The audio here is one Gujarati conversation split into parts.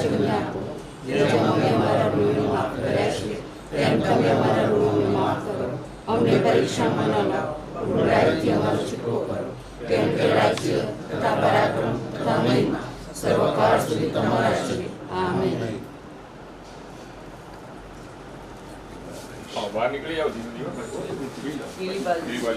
અમને આપો, જેમ અમે અમારા ઋણીને માફ કર્યા છે તેમ તમે અમારા ઋણોને માફ કરો. અમને પરીક્ષામાં ન લાવો, બુરાઈથી અમારો છૂટકો કરો. કેમ કે રાજ્ય તથા પરાક્રમ તથા મહિમા સર્વકાળ સુધી તમારા છે. આમેન. બહાર નીકળી આવો ધીમે ધીમે.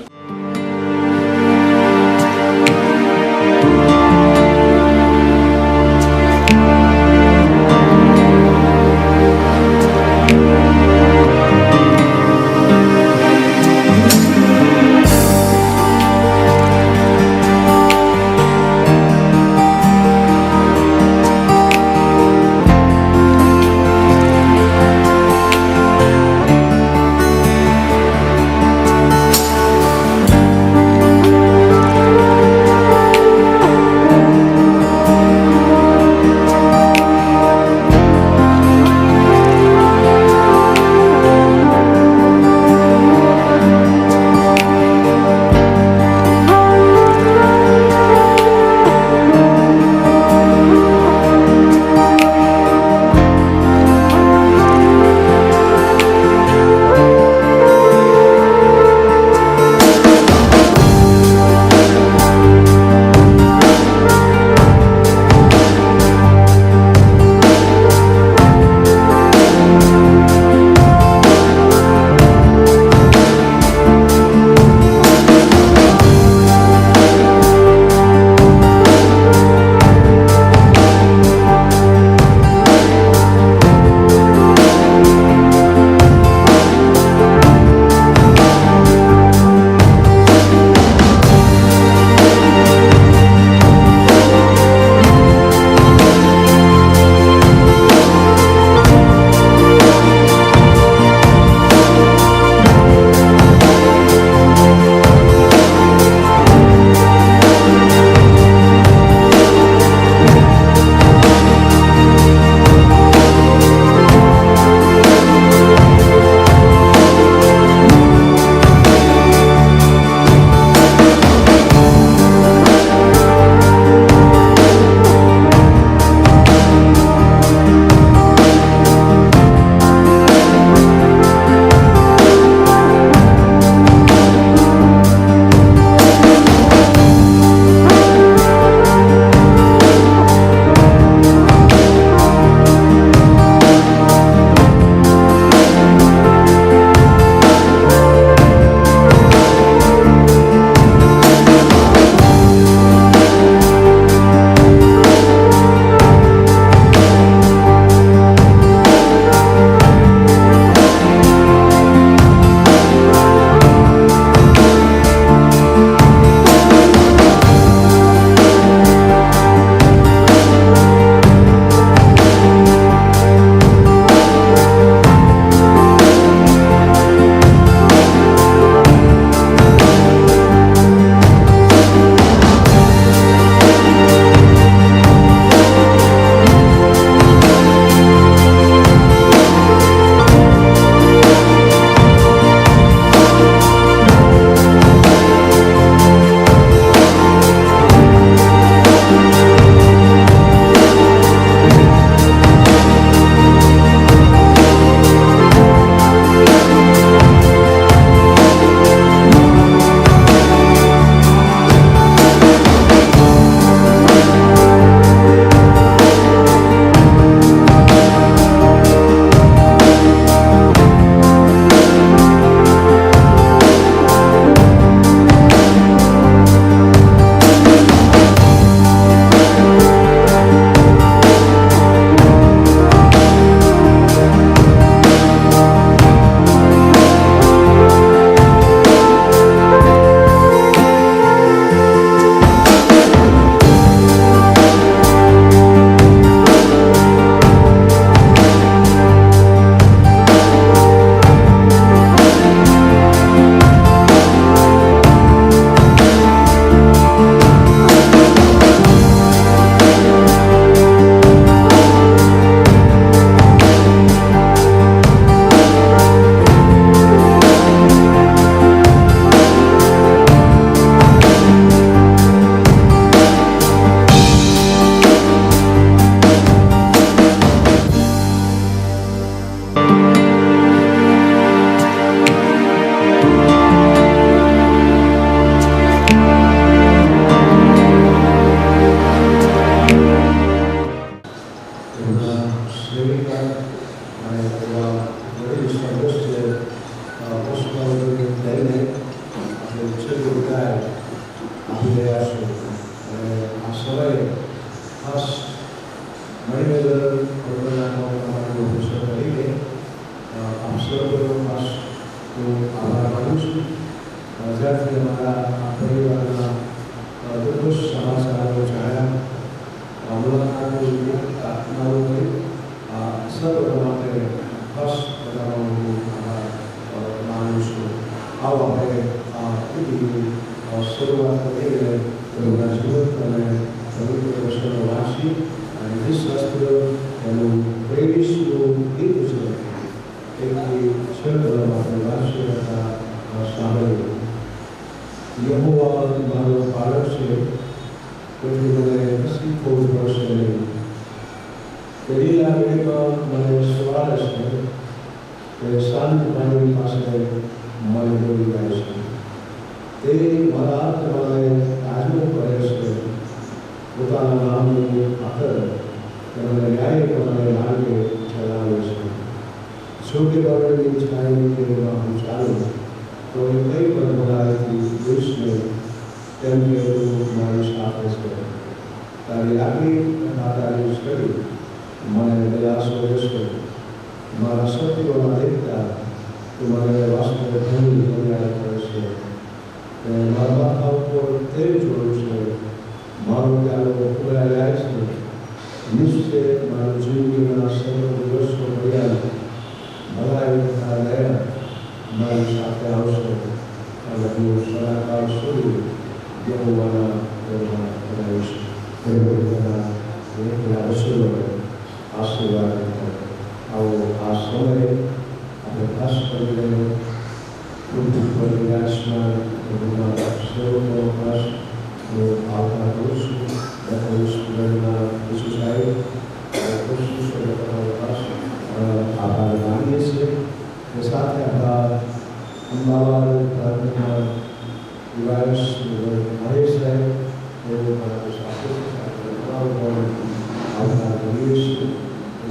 સેવિકા અને એવા વડીલ સદસ્ય પુષ્પાવલી લઈને આપણે છેલ્લું ગાય આપી રહ્યા છે. અને આ સમયે ખાસ મણિનગર તમારો વિષય તરીકે આપ સર્વનો ખાસ હું આભાર માનું છું. જ્યારથી અમારા પરિવારના દુઃખ સમાચારો જાણ્યા મુલાકાતની આત્માઓ કરી સર્વ માટે ખાસ બધાનો હું આભાર માનું છું. આવો આપણે શરૂઆત કરીને તેમના જીવન અને પવિત્ર વચનો વાંચી અને નિઃશાસ્ત્ર એનું 23નું ગીત છે તેથી છેલ્લા આપણે વાંચી હતા સાંભળ્યું. યહોવા મારો પાલક છે તેથી મને શીખવું પડશે નહીં. પેલી લાગણીમાં મને સવારે છે કે શાંત પાણી પાસે મને દોરી જાય છે. તે મારા આત્માને તાજવું કરે છે. પોતાના નામની ખાતર મને ન્યાયપણે માર્ગે ચલાવે છે. છોટી બાબતની છાયની તેમાં હું ચાલું તો એ કંઈ પણ બનાવતી દુષ્ટ નહીં, કેમ કે તું મારી સાથે છે. તારી આગળ તથા તારી છડી મને દિલાસો રહેશે. મારા શત્રુઓના દેખતા તું મને વાસ્તવે ઘણી કલ્યાણ કરશે. મારા માથા ઉપર તેલ જોડું છે. મારો પ્યાલો ખોલાઈ જાય છે. નિશ્ચય મારું જિંદગીના સર્વ દિવસો ભર્યા ભલાઈ તથા દયા મારી સાથે આવશે અને હું સદાકાળ સુધી યહોવાના ઘરમાં રહીશ. તેના રસોડોને આશીર્વાદ આવો આ સમયે આપણે ખાસ કરીને વિરાજમાન સેવકો ખાસ હું આવતા કરું છું. સ્ટુડન્ટના ઈસુ સાહેબ ખાસ આભાર માનીએ છીએ. એ સાથે આપણા અમદાવાદ પ્રાંતના યુવાસ મહેશ સાહેબ તેઓ મારા સાથે આવતા કરીએ છીએ.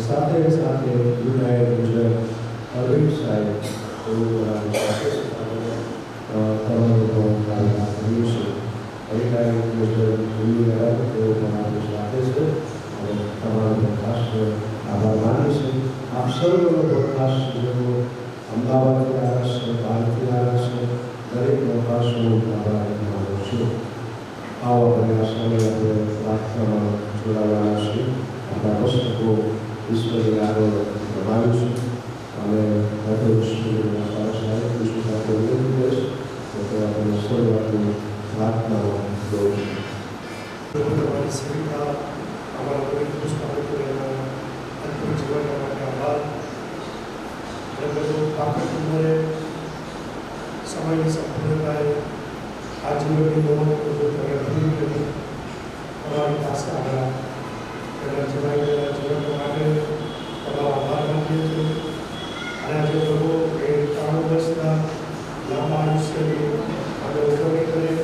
સાથે સાથે યુનાઇટેડ ગુજરાત અરવિંદ સાહેબ તેઓ મારા સાથે તમારો કરીએ છીએ. અધિકારી ગુજરાત તેઓ મારા સાથે છે અને તમારો ખાસ આભાર માની છે. આપ સર્વનો ખાસ જેઓ અમદાવાદથી આવ્યા છે, બહારથી આવ્યા છે, દરેકનો ખાસ હું આભાર માનું છું. આવો આપણે આ સમયે આપણે પ્રાર્થનામાં જોડાવાના છીએ. આપણા પુસ્તકો ઈશ્વરની આગળ રમાવીશું અને સ્કૂલના સાહેબ વિશ્વ સાથે વિનંતી કરીશ તો આપણે શરૂઆતની પ્રાર્થનામાં જોઈશું. તમારી સેવિકા અમારા પવિત્ર પુસ્તકોના અંતિમ જીવન માટે આભાર. એ બધું તાકાત મળે સમયની સંપૂર્ણતાએ આ જીવનની નોંધ બધું તમે પૂરી કરી તમારી પાસે આવ્યા. તેના જીવાઈ ગયેલા જીવન માટે તમારો આભાર માનીએ છીએ. અને આજે પ્રભુ એ 3 વર્ષના લાંબા આયુષ્યની અમે ઉજવણી કરીએ.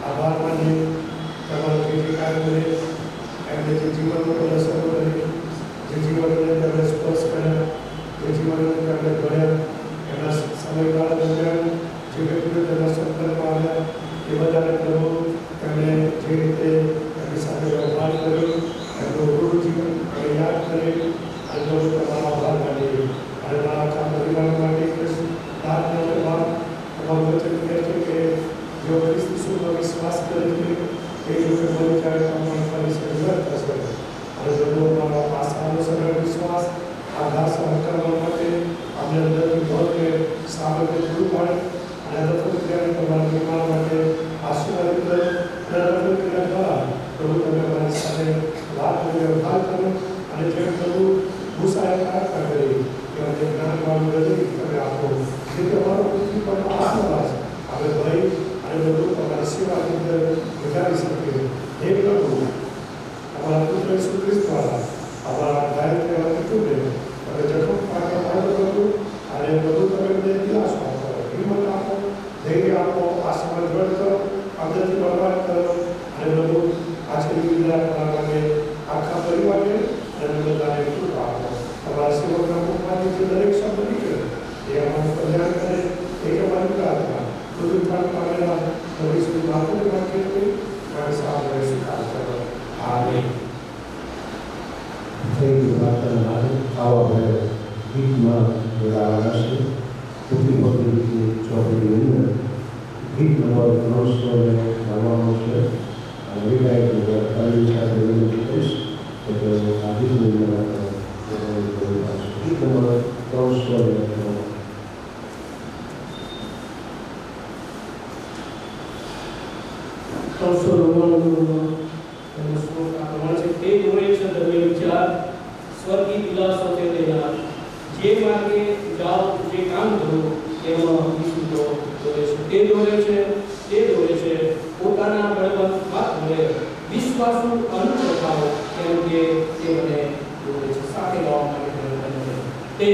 આભાર માનીએ તમારો ત્રીજી કાર્ય એમને જે જીવનનો અસર કરી, જે જીવનની અંદર સ્પર્શ કર્યા, જે જીવનની અંદર આપણે ભણ્યા, એના સમયગાળા દરમિયાન જે વ્યક્તિઓ તેના સંપર્કમાં આવ્યા એ બધાને પ્રભુ તેમણે જે રીતે એમની સાથે વ્યવહાર કર્યો, એમનું ગુરુ જીવન થઈ ગઈ પ્રાર્થના માટે આવા ભરે ગીતમાં જોડાવાના છે. પૂરી ભક્તિની ચોપડીની અંદર ગીત નંબર 392 છે અને વિધાયક તાલીમ સાથે વિનંતી કરીશ કે આ ગીતની અંદર ગીત નંબર 392 સ્વર્ગી વિલાસો તે દેનાર જે માર્ગે જાઓ જે કામ કરો તેમાં ઈસુ તો દોરે છે તે દોરે છે પોતાના બળવંત હાથ વડે વિશ્વાસુ અનુભવ કેમ કે તે મને દોરે છે. સાથે ગાવા માટે તે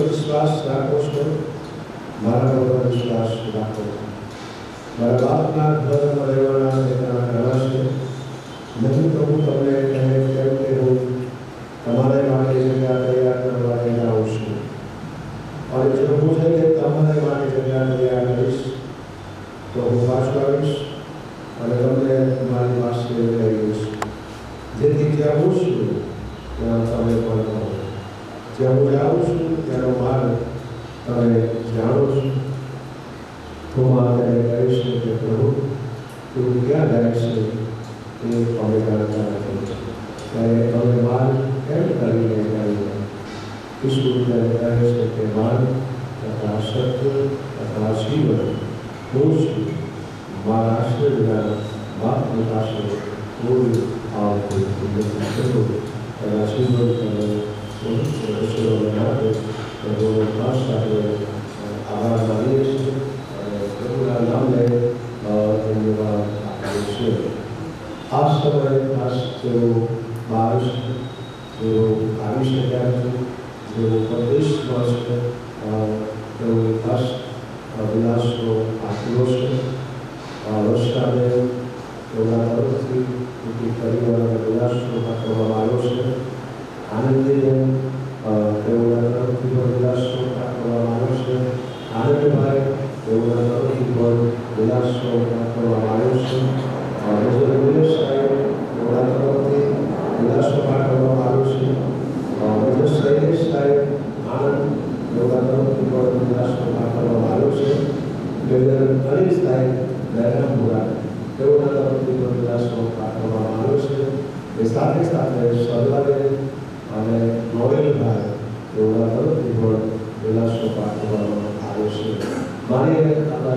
વિશ્વાસ રાખો છો, મારા પર વિશ્વાસ મારા બાપના ઘરમાં રહેવાના તેના ઘણા છે. નથી તો હું તમને કેમ કે હું તમારે માટે જગ્યા તૈયાર કરવા લઈને આવું છું. અને જો હું છે કે તમારે માટે જગ્યા તૈયાર કરીશ તો હું પાછો આવીશ અને તમને મારી પાસે લઈ આવીશ, જેથી જ્યાં હું છું ત્યાં તમે પણ રહો. જ્યાં હું જાઉં છું ત્યાંનો માર્ગ તમે જાણો છો. તો મારે કહીશ કે પ્રભુ તું ક્યાં જાય છે તે અમે જાણતા નથી. ત્યારે તમે માર્ગ કેમ કરીને જાણીએ? ઈશ્વર ત્યારે કહે છે કે માર્ગ તથા સત્ય તથા જીવન હું છું. મારા આશ્રય વિના બાપની પાસે કોઈ આવતું નથી. એના જીવન આભાર માનીએ છીએ અને પ્રભુના નામને ધન્યવાદ આપીએ છીએ. આ સમયે ખાસ જેઓ બહાર છે, જેઓ આવી શક્યા નથી, જેઓ પરદેશમાં છે, તેઓએ ખાસ વિલાસનો આપ્યો છે. વર્ષાબેન તેઓના તરફથી પરિવારના વિલાસનો આપવામાં આવ્યો છે. આનંદીબેન તેઓના તરફથી પણ વિલાસનો આપવામાં આવ્યો છે. આનંદભાઈ તેઓના તરફથી પણ વિલાસનો આપવામાં આવ્યો છે. નિલેશ સાહેબ તેઓના તરફથી વિલાસનો આપવામાં આવ્યો છે. શૈલેષ સાહેબ આનંદ તેઓના તરફથી પણ વિલાસનો આપવામાં આવ્યો છે. અનિલ સાહેબ બહેરામપુરા તેઓના તરફથી પણ વિલાસનો આપવામાં આવ્યો છે. એ સાથે સાથે સરદારબેન અને નોવેલભાઈ તેઓના તરફથી પણ વિલાસનો આપવામાં આવ્યો છે. મારી આપણા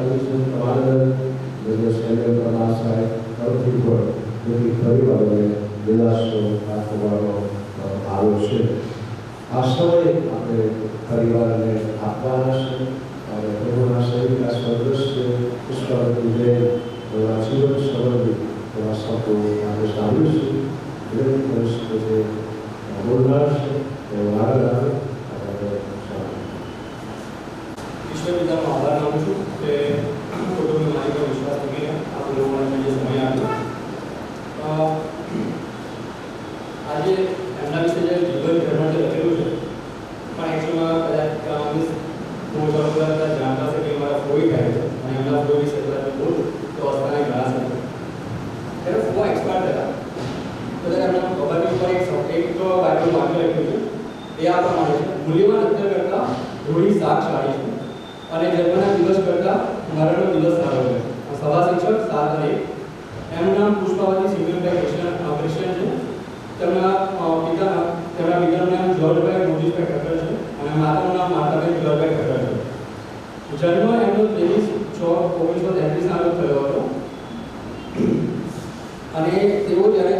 તમારા શૈલેષ પ્રકાશ સાહેબ તરફથી પણ બધી પરિવારોને વિલાસનો આપવામાં આવ્યો છે. આ સમયે આપણે પરિવારને આપવાના છે અને પ્રભુના સૈનિકા સ્વર્ગસ્થ પુષ્પાવતીબેન એવા જીવન સંબંધી એવા શબ્દો આપણે સાંભળીશું. વિનંતી કરીશું કે જે બોલનાર છે એ આગળ આવે અને ઈશ્વર પિતાનો આભાર માનું છું કે તમે મારી પર વિશ્વાસ મૂકીને આપણે લોકોને જે સમય આપ્યો. આજે એમના વિશે જે જીવન ધોરણ જે લખેલું છે પણ એકચ્યુઅલમાં કદાચ હું જાણતા છે કે મારા ફોઈ થાય છે અને એમના ફોઈ વિશે કદાચ બોલું તો અસ્થાને ઘણા છે. ત્યારે ફોવા એક્સપાયર થયા કદાચ એમના ખબરની ઉપર એક બાઇબલ વાક્ય લખ્યું છે. એ આ પ્રમાણે છે: મૂલ્યવાન અત્યાર કરતાં થોડી શાક સારી છે અને જન્મના દિવસ કરતાં મરણનો દિવસ સારો છે. સભા શિક્ષક 7 એમનું નામ પુષ્પાવતી સિંગલભાઈ ક્રિશ્ચન છે. તેમના પિતાનું નામ જોર્જભાઈ મોજીસભાઈ ઠક્કર છે અને માતાનું નામ માતાભાઈ જોર્જભાઈ ઠક્કર છે. જન્મ એમનો 23/6/1933 થયો હતો અને તેઓ જ્યારે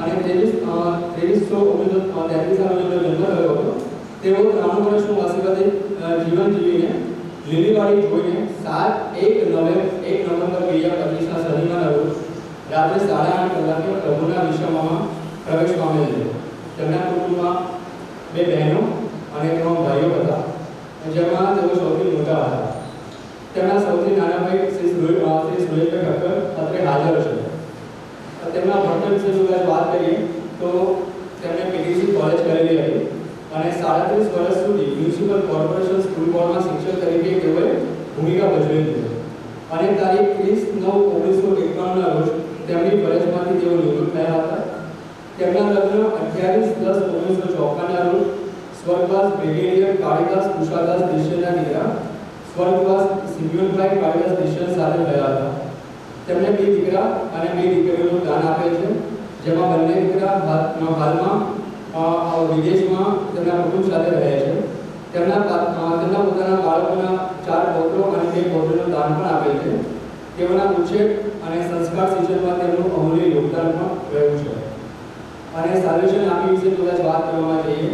અને 23/6/1933 જન્મ થયો હતો. તેઓ 93 વર્ષનું આશીર્વાદિત જીવન જીવીને લીલીવાડી જોઈને 1 નવેમ્બર 2025 શનિવારના રોજ રાત્રે 8:30 કલાકે પ્રભુના વિશ્રામમાં પ્રવેશ પામેલ છે. તેમના કુટુંબમાં 2 બહેનો અને 3 ભાઈઓ હતા, જેમાં તેઓ સૌથી મોટા હતા. તેમના સૌથી નાના ભાઈ શ્રી સુરેશભાઈ ઠક્કર અત્રે હાજર છે. તેમના ભણતર વિશે જો વાત કરીએ તો તેમણે પીટીસી કોલેજ કરેલી હતી અને 37 વર્ષ સુધી મ્યુનિસિપલ કોર્પોરેશન સ્કૂલ બોર્ડમાં શિક્ષક તરીકે તેઓએ ભૂમિકા ભજવી હતી અને તારીખ 30/9/1951 રોજ તેમની ફરજમાંથી તેઓ નિવૃત્ત થયા હતા. તેમના લગ્ન 28/10/1954 રોજ સ્વર્ગવાસ બ્રિગેડિયર કાળીદાસ કુશાદાસ દેશના દીકરા સ્વર્ગવાસ સિમ્યુનભાઈ કાળીદાસ દેશ સાથે થયા હતા. તેમને 2 દીકરા અને 2 દીકરીઓનું દાન આપેલ છે, જેમાં બંને દીકરા હાલમાં વિદેશમાં તેમના કુટુંબ સાથે રહે છે. તેમના પોતાના બાળકોના 4 પૌત્રો અને 2 પૌત્રોનું દાન પણ આપેલ છે. તેઓના ઉછેર અને સંસ્કાર સિંચનમાં તેમનું અમૂલ્ય યોગદાન પણ રહ્યું છે. અને સાલ્વેશન આર્મી વિશે કદાચ વાત કરવામાં જઈએ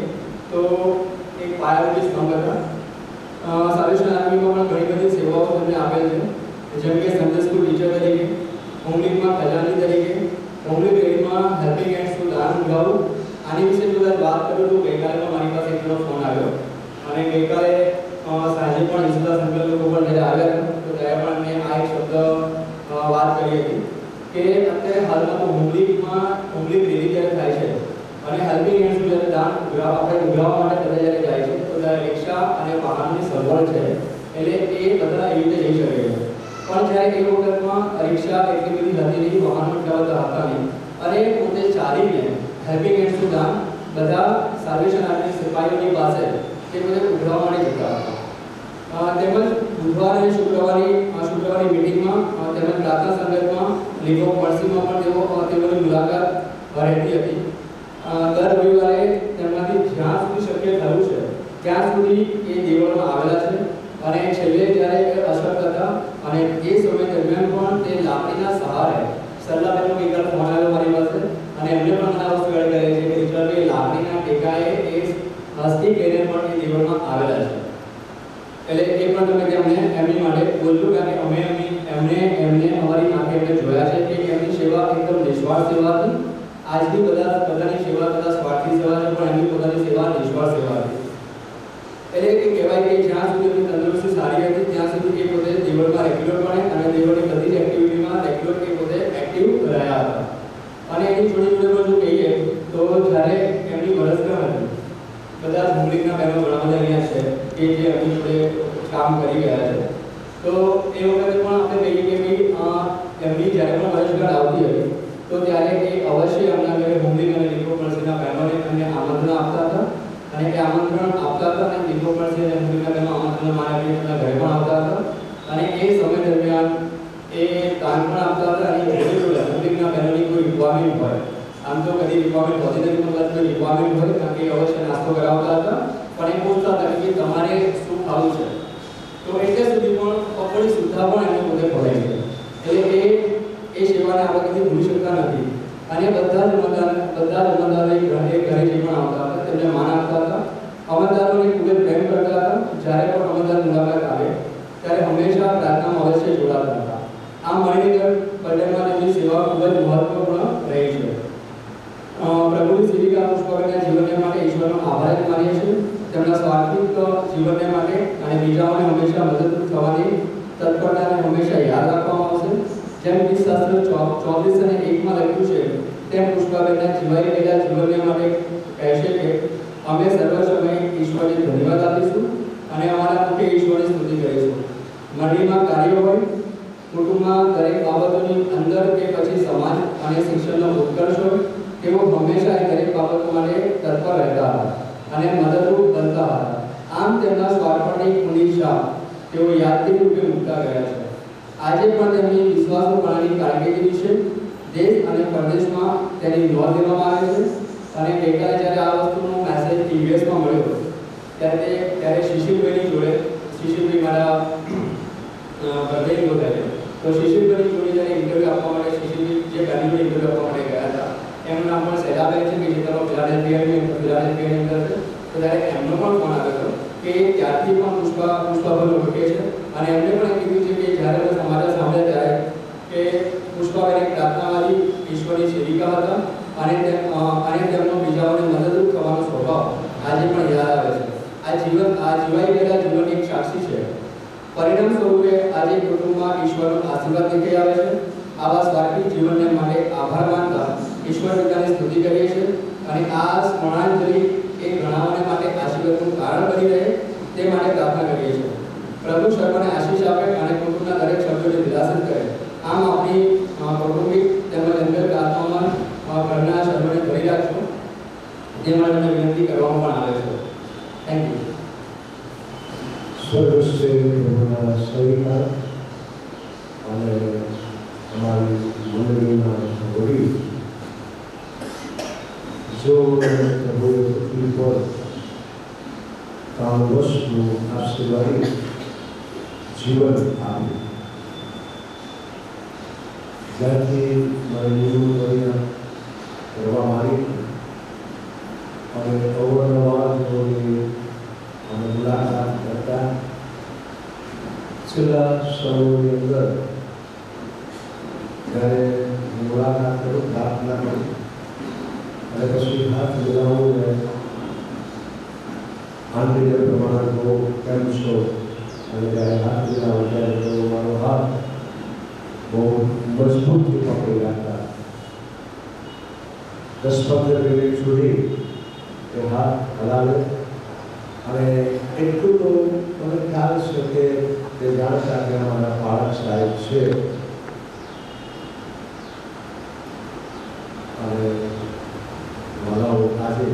તો એક પાયારૂપી સ્તંભ હતા. સાલ્વેશન આર્મીમાં પણ ઘણી બધી સેવાઓ તેમને આપેલ છે, જેમ કે સન્ડે સ્કૂલ ટીચર તરીકે, હોમ લીગમાં ખજાનચી તરીકે, હોમ લીગ રેલીમાં હેલ્પિંગ હેન્ડ્સનું દાન ઉઠાવવું. આની વિશે કદાચ વાત કરું તો ગઈકાલે પણ મારી પાસે એકનો ફોન આવ્યો અને ગઈકાલે સાંજે પણ ઈસુદાસ અંકલ લોકો પણ જ્યારે આવ્યા તો ત્યારે પણ મેં આ એક શબ્દ વાત કરી હતી કે અત્યારે હાલમાં તો હોમલી રેલી જ્યારે થાય છે અને હેલ્પિંગ હેન્ડ્સ જ્યારે દાન આપણે ઉઘરાવવા માટે બધા જ્યારે જાય છે તો ત્યારે રિક્ષા અને વાહનની સગવડ છે એટલે એ બધા એવી રીતે જઈ શકે છે. પણ જ્યારે એ વખતમાં રિક્ષા એટલી બધી હતી નહીં, વાહનો એટલા બધા હતા નહીં અને પોતે ચાલીને હેલ્પિંગ હેન્ડ્સનું દાન બધા સાલ્વેશન આર્મીની સિપાહીઓની પાસે તે બધે ઉઘરાવવા માટે જતા હતા. તેમજ બુધવાર અને શુક્રવારની મીટિંગમાં તેમજ પ્રાર્થના સંગતમાં લીગ ઓફ મર્સીમાં પણ તેઓની મુલાકાત રહેતી હતી. દર રવિવારે તેમનાથી જ્યાં સુધી શક્ય થયું છે ત્યાં સુધી એ દેવળમાં આવેલા છે અને છેલ્લે જ્યારે અશક્ત હતા અને એ સમય દરમિયાન પણ તે લાકડીના સહારે સરલાબેનનો એક ફોન આવ્યો મારી પાસે અને એમને પણ મને આ વસ્તુ યાદ કરે છે કે વિચાર લાકડીના ટેકાએ એ હસ્તી લઈને પણ એ દેવળમાં આવેલા છે. એટલે એ પણ તમે તેમને એમની માટે બોલજો કારણ કે અમે એમને અમારી આંખે એમને જોયા છે કે એમની સેવા એકદમ નિસ્વાર્થ સેવા હતી. આજની બધાની સેવા કદાચ સ્વાર્થી સેવા છે પણ એમની પોતાની સેવા નિસ્વાર્થ સેવા હતી. એટલે કે કહેવાય કે જ્યાં સુધી એમની તંદુરસ્તી સારી હતી ત્યાં સુધી એ પોતે દેવળમાં રેગ્યુલર બને અને દેવળની બધી જ એક્ટિવિટીમાં રેગ્યુલર એ પોતે એક્ટિવ રહ્યા હતા. અને એની જોડે પણ જો કહીએ તો જ્યારે એમની વર્ષગાંઠ હતી બધા હોમલીગના બહેનો ઘણા બધા અહીંયા છે કે જે એમની જોડે કામ કરી ગયા છે તો એ વખતે પણ આપણે કહીએ કે ભાઈ એમની જ્યારે પણ વર્ષગાંઠ આવતી હતી તો ત્યારે એ અવશ્ય એમના ઘરે હોમલીગ અને લીગ ઓફ મર્સીના બહેનોને એમને આમંત્રણ આપતા હતા અને એ આમંત્રણ આપતા હતા અને લીગ ઓફ મર્સી અને હોમલીગના બહેનો આમંત્રણ માને એમના ઘરે પણ આવતા હતા અને એ સમય દરમિયાન એ દાન પણ આપતા હતા અને હોમલીગના બહેનોની કોઈ રિક્વાયરમેન્ટ હોય આમ તો કદી રિક્વાયરમેન્ટ હોતી નથી પણ કદાચ કોઈ રિક્વાયરમેન્ટ હોય કારણ કે અવશ્ય નાસ્તો કરાવતા હતા પણ એ પૂછતા હતા કે તમારે શું ખાવું છે તો એટલે સુધી પણ પકોડી સુદ્ધા પણ એમને પોતે ખવડાવી છે. એટલે એ સેવાને આપણે કદી ભૂલી શકતા નથી અને બધા જ અમલદારો ઘરે જે પણ આવતા હતા તેમને માન આપતા હતા. અમલદારોને ખૂબ જ પ્રેમ કરતા હતા. જ્યારે પણ અમલદાર મુલાકાત આવે ત્યારે હંમેશા પ્રાર્થનામાં અવશ્ય જોડાતા હતા. આ મણિનગર પટેલમાં તેમની સેવા ખૂબ જ મહત્વપૂર્ણ રહી છે. પ્રભુની સેવિકા પુષ્પાબેનના જીવનને માટે ઈશ્વરનો આભાર માનીએ છીએ. તેમના સ્વાર્થિક જીવનને માટે અને બીજાઓને હંમેશા મદદરૂપ થવાની તત્પરતાને હંમેશા યાદ રાખવામાં આવશે. જેમ કે શાસ્ત્ર 34 અને 1 માં લખ્યું છે તેમ પુષ્પાબેનના જીવાઈ ગયેલા જીવનને માટે કહેશે કે અમે સર્વ સમયે ઈશ્વરને ધન્યવાદ આપીશું અને અમારા મુખે ઈશ્વરની સ્તુતિ કરીશું. મંડળીમાં કાર્ય હોય, કુટુંબમાં દરેક બાબતોની અંદર કે પછી સમાજ અને શિક્ષણનો ઉત્કર્ષ હોય તેઓ હંમેશા એ દરેક બાબતો માટે તત્પર રહેતા હતા અને મદદરૂપ બનતા હતા. આમ તેમના સ્વાર્પણની ખુલ્લી શાહ તેઓ યાદગીરી રૂપે મૂકતા ગયા છે. આજે પણ તેમની વિશ્વાસપણાની કારકિર્દી વિશે દેશ અને પરદેશમાં તેની નોંધ લેવામાં આવે છે અને ગઈકાલે જ્યારે આ વસ્તુનો મેસેજ ટીવીએસમાં મળ્યો ત્યારે શિશિરભાઈની જોડે શિશિરભાઈ મારા ભરદેવી હતા તો શિશિરભાઈની જોડે જ્યારે ઇન્ટરવ્યૂ આપવા માટે શિશિરભાઈ જે ગાંધી જોડે ઇન્ટરવ્યૂ આપવા માટે ગયા હતા એમનું નામ પણ સહેલાબેન છે કે જે તમારો ફિલાડેલ્ફિયાની અંદર છે. તો ત્યારે એમનો પણ ફોન આવ્યો હતો કે ત્યારથી પણ પુષ્પાબેન ઓળખે છે અને એમને પણ કીધું છે કે જ્યારે મેં સમાચાર સાંભળ્યા ત્યારે કે પુષ્પાબેન એક પ્રાર્થનાવાદી ઈશ્વરની સેવિકા હતા અને તેમનો બીજાઓને મદદરૂપ થવાનો સ્વભાવ આજે પણ યાદ આવે છે. આ જીવાઈ ગયેલા જીવનની એક સાક્ષી છે. પરિણામ સ્વરૂપે આજે કુટુંબમાં ઈશ્વરનો આશીર્વાદ નીકળી આવે છે. આવા સ્વાર્થિક જીવનને માટે આભાર માનતા ઈશ્વર પિતાની સ્તુતિ કરીએ છીએ અને આ સ્મરણાંજલિ એ ઘણાઓને માટે આશીર્વાદનું કારણ બની રહે તે માટે પ્રાર્થના કરીએ છીએ. પ્રભુ સર્વને આશીષ આપે અને કુટુંબના દરેક સભ્યોને વિલાસિત કરે. આમ આપણી કૌટુંબિક તેમજ અંતર આત્મામાં ઘરના સભ્યોને ભરી રાખજો તે માટે મને વિનંતી કરવામાં પણ આવે છે. Thank you. સ્વર્ગસ્થ પ્રભુના સેવિકા અને અમારી મંડળીના વડીલ જેઓને પ્રભુએ પૃથ્વી પર 3 વર્ષનું આશીર્વાદિત જીવન આપ્યું. જ્યાંથી મારી નિવૃત્ત કરવામાં આવી અને અવારનવાર તેઓની અમે મુલાકાત કરતા. છેલ્લા સમયની અંદર જ્યારે મુલાકાત કરું પ્રાર્થના કરું અને પછી હાથ મિલાવું ને આંતરિક પ્રમાણે તો કેમ છો અને ત્યારે હાથ મિલાવું ત્યારે તો મારો હાથ બહુ મજબૂતથી પકડી રાખતા. 10-15 મિનિટ સુધી એ હાથ હલાવે અને એટલું તો મને ખ્યાલ છે કે તે જાણતા કે અમારા બાળક સાહેબ છે અને વાલાઓ આજે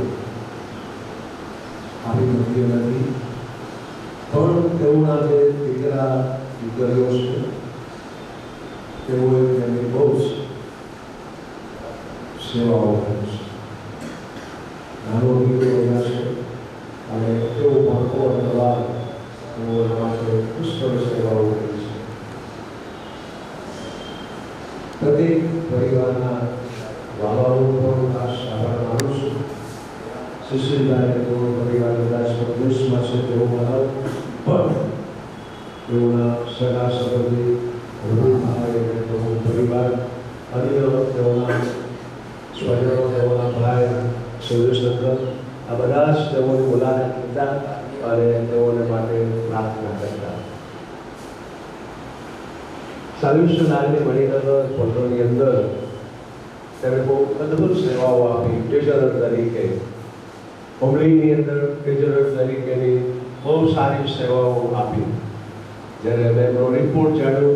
આવી નોકરીઓ નથી, પણ તેઓના જે દીકરા દીકરીઓ છે તેઓએ તેમની બહુ જ સેવાઓ કરી છે. નાનો દીકરો રહ્યા છે અને તેઓ ભણતો અનુભવ તેઓ માટે પુષ્કળ સેવાઓ કરી છે. પ્રત્યેક પરિવારના વાલાઓનો પણ ખાસ આભાર માનું છું. સુશીલભાઈ તેઓ પરિવાર કદાચ પ્રદેશમાં છે તેઓ વાલાઓ, પણ તેઓના સગા સંબંધી રઘુભાઈ અને તેઓ પરિવાર, અન્ય તેઓના સ્વજનો, તેઓના ભાઈ સૂર્યશંકર, આ બધા જ તેઓની મુલાકાત લીધા અને તેઓને માટે પ્રાર્થના કરતા. સાલ્વેશન આર્મી મણિનગર ફોટોની અંદર તેમણે બહુ અદ્ભુત સેવાઓ આપી. ટ્રેઝરર તરીકે કોમલીની અંદર ટ્રેઝરર તરીકેની બહુ સારી સેવાઓ આપી. જ્યારે મેં એમનો રિપોર્ટ જાણ્યો,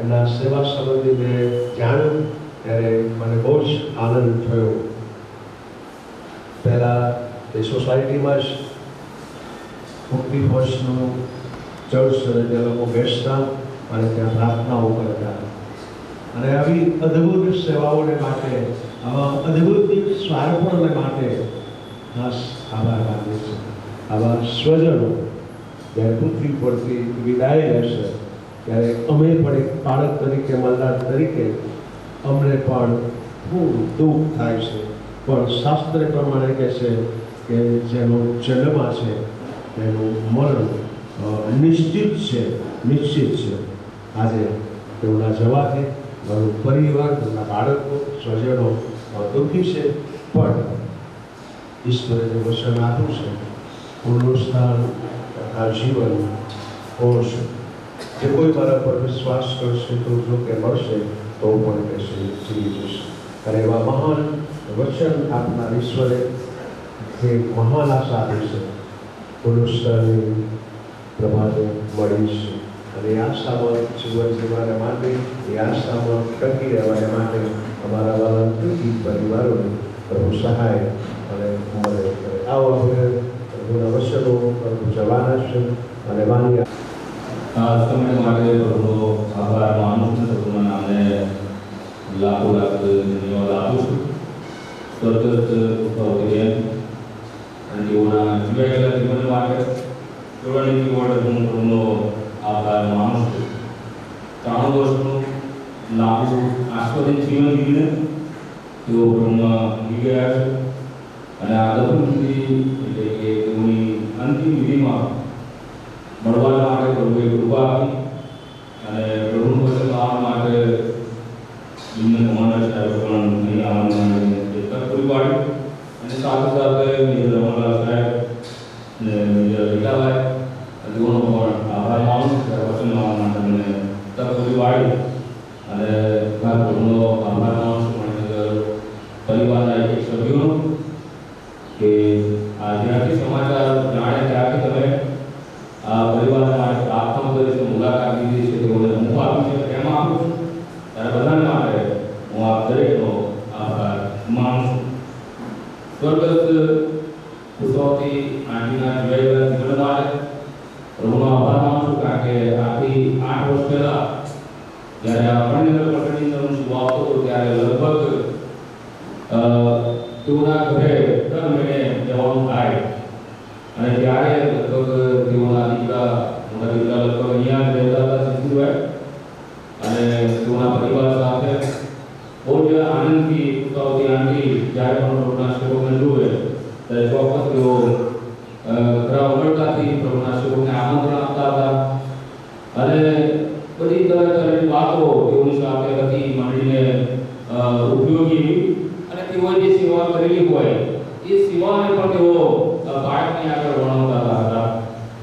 એમના સેવા સંબંધી મેં જાણ્યું, ત્યારે મને બહુ જ આનંદ થયો. પહેલાં તે સોસાયટીમાં જ મુક્તિ ફોર્સનું ચર્ચ જે લોકો બેસતા અને ત્યાં પ્રાર્થનાઓ કરતા અને આવી અદ્ભુત સેવાઓને માટે, આવા અદ્ભુત સ્વાર્પણને માટે ખાસ આભાર માનીએ છીએ. આવા સ્વજનો જ્યારે પૃથ્વી પરથી વિદાય લેશે ત્યારે અમે પણ એક બાળક તરીકે, મલ્હાર તરીકે અમને પણ ખૂબ દુઃખ થાય છે. પણ શાસ્ત્ર પ્રમાણે કહે છે કે જેનો જન્મ છે તેનું મરણ નિશ્ચિત છે. આજે તેઓના જવાથી મારું પરિવાર, મારા બાળકો, સ્વજનો દુઃખી છે, પણ ઈશ્વરે જે વચન આપ્યું છે પુનરુત્થાન તથા જીવન હોશે. જે કોઈ મારા પર વિશ્વાસ કરશે તો જો કે મળશે તો પણ કહેશે જીવી જશે. અને એવા મહાન વચન આપનાર ઈશ્વરે જે મહાન આશા આપી છે પુનરુત્થાનની પ્રભાતે મળી છે. અને એ આશામાં જીવન જીવવાને માટે, એ આશામાં ટકી રહેવાને માટે અમારા વાલા દુઃખી પરિવારોને પ્રભુ સહાય અને મદદ કરે. આવો આપણે પ્રભુના વચનો પ્રભુ જવાના છે અને માની આ સમય માટે પ્રભુનો આભાર માનું છું. પ્રભુના નામે લાખો લાખ ધન્યવાદ આપું છું. સ્વર્ગસ્થ બેન અને તેઓના જીવાયેલા જીવન માટે જોડાણી માટે હું પ્રભુનો આભાર માનું છું. 3 વર્ષનું લાંબુ આસ્વાદિત જીવન જીવીને તેઓ પ્રભુમાં જીવી ગયા છે અને આ દફનવિધિ એટલે કે તેઓની અંતિમ વિધિમાં મળવા માટે પ્રભુએ કૃપા આપી અને પ્રભુનું વચન ગાવા માટે એમને કમાન્ડર સાહેબ પણ અહીં આવવાનું એકતા પૂરી પાડી અને સાથે સાથે મેજર રમણલાલ સાહેબ ને મેજર રીટાભાઈ તેઓનો પણ આભાર માનું છું. વચન ગાવા માટે મને તક પૂરી પાડી અને પ્રભુનો આભાર માનું છું મણિનગર પરિવારના એક સભ્યોનો કે આ જ્યાંથી સમાચાર જાણે ત્યારથી તમે આ પરિવારના માટે પ્રાર્થના કરી છે, મુલાકાત લીધી છે, તેઓને હું આપું છે, પ્રેમ આપું છું. ત્યારે બધાને માટે હું આપ દરેકનો આભાર માનું છું. સ્વર્ગસ્થ કુટુંબથી આંટીના જીવાયેલા જીવન માટે પ્રભુનો આભાર માનું છું. કારણ કે આથી 8 વર્ષ પહેલા જ્યારે આ મણિનગર પટણીની અંદર હું આવતો હતો ત્યારે લગભગ તેઓના ઘરે દર મહિને જવાનું થાય અને ત્યારે લગભગ તેઓના દીકરા, મોટા દીકરા લગભગ અહીંયા રહેતા હતા સિદ્ધુભાઈ અને તેઓના પરિવાર સાથે બહુ જ આનંદથી ઉતાવળથી આનંદથી જ્યારે પણ પ્રભુના સેવકને જુએ ત્યારે ચોક્કસ તેઓ ઘણા ઉમળકાથી પ્રભુના સેવકને આમંત્રણ આપતા હતા અને બધી તરહની વાતો તેઓની સાથે હતી મંડળીને ઉપયોગી અને તેઓએ જે સેવા કરેલી હોય એ સેવાને પણ તેઓ બાળકને આગળ ભણાવતા હતા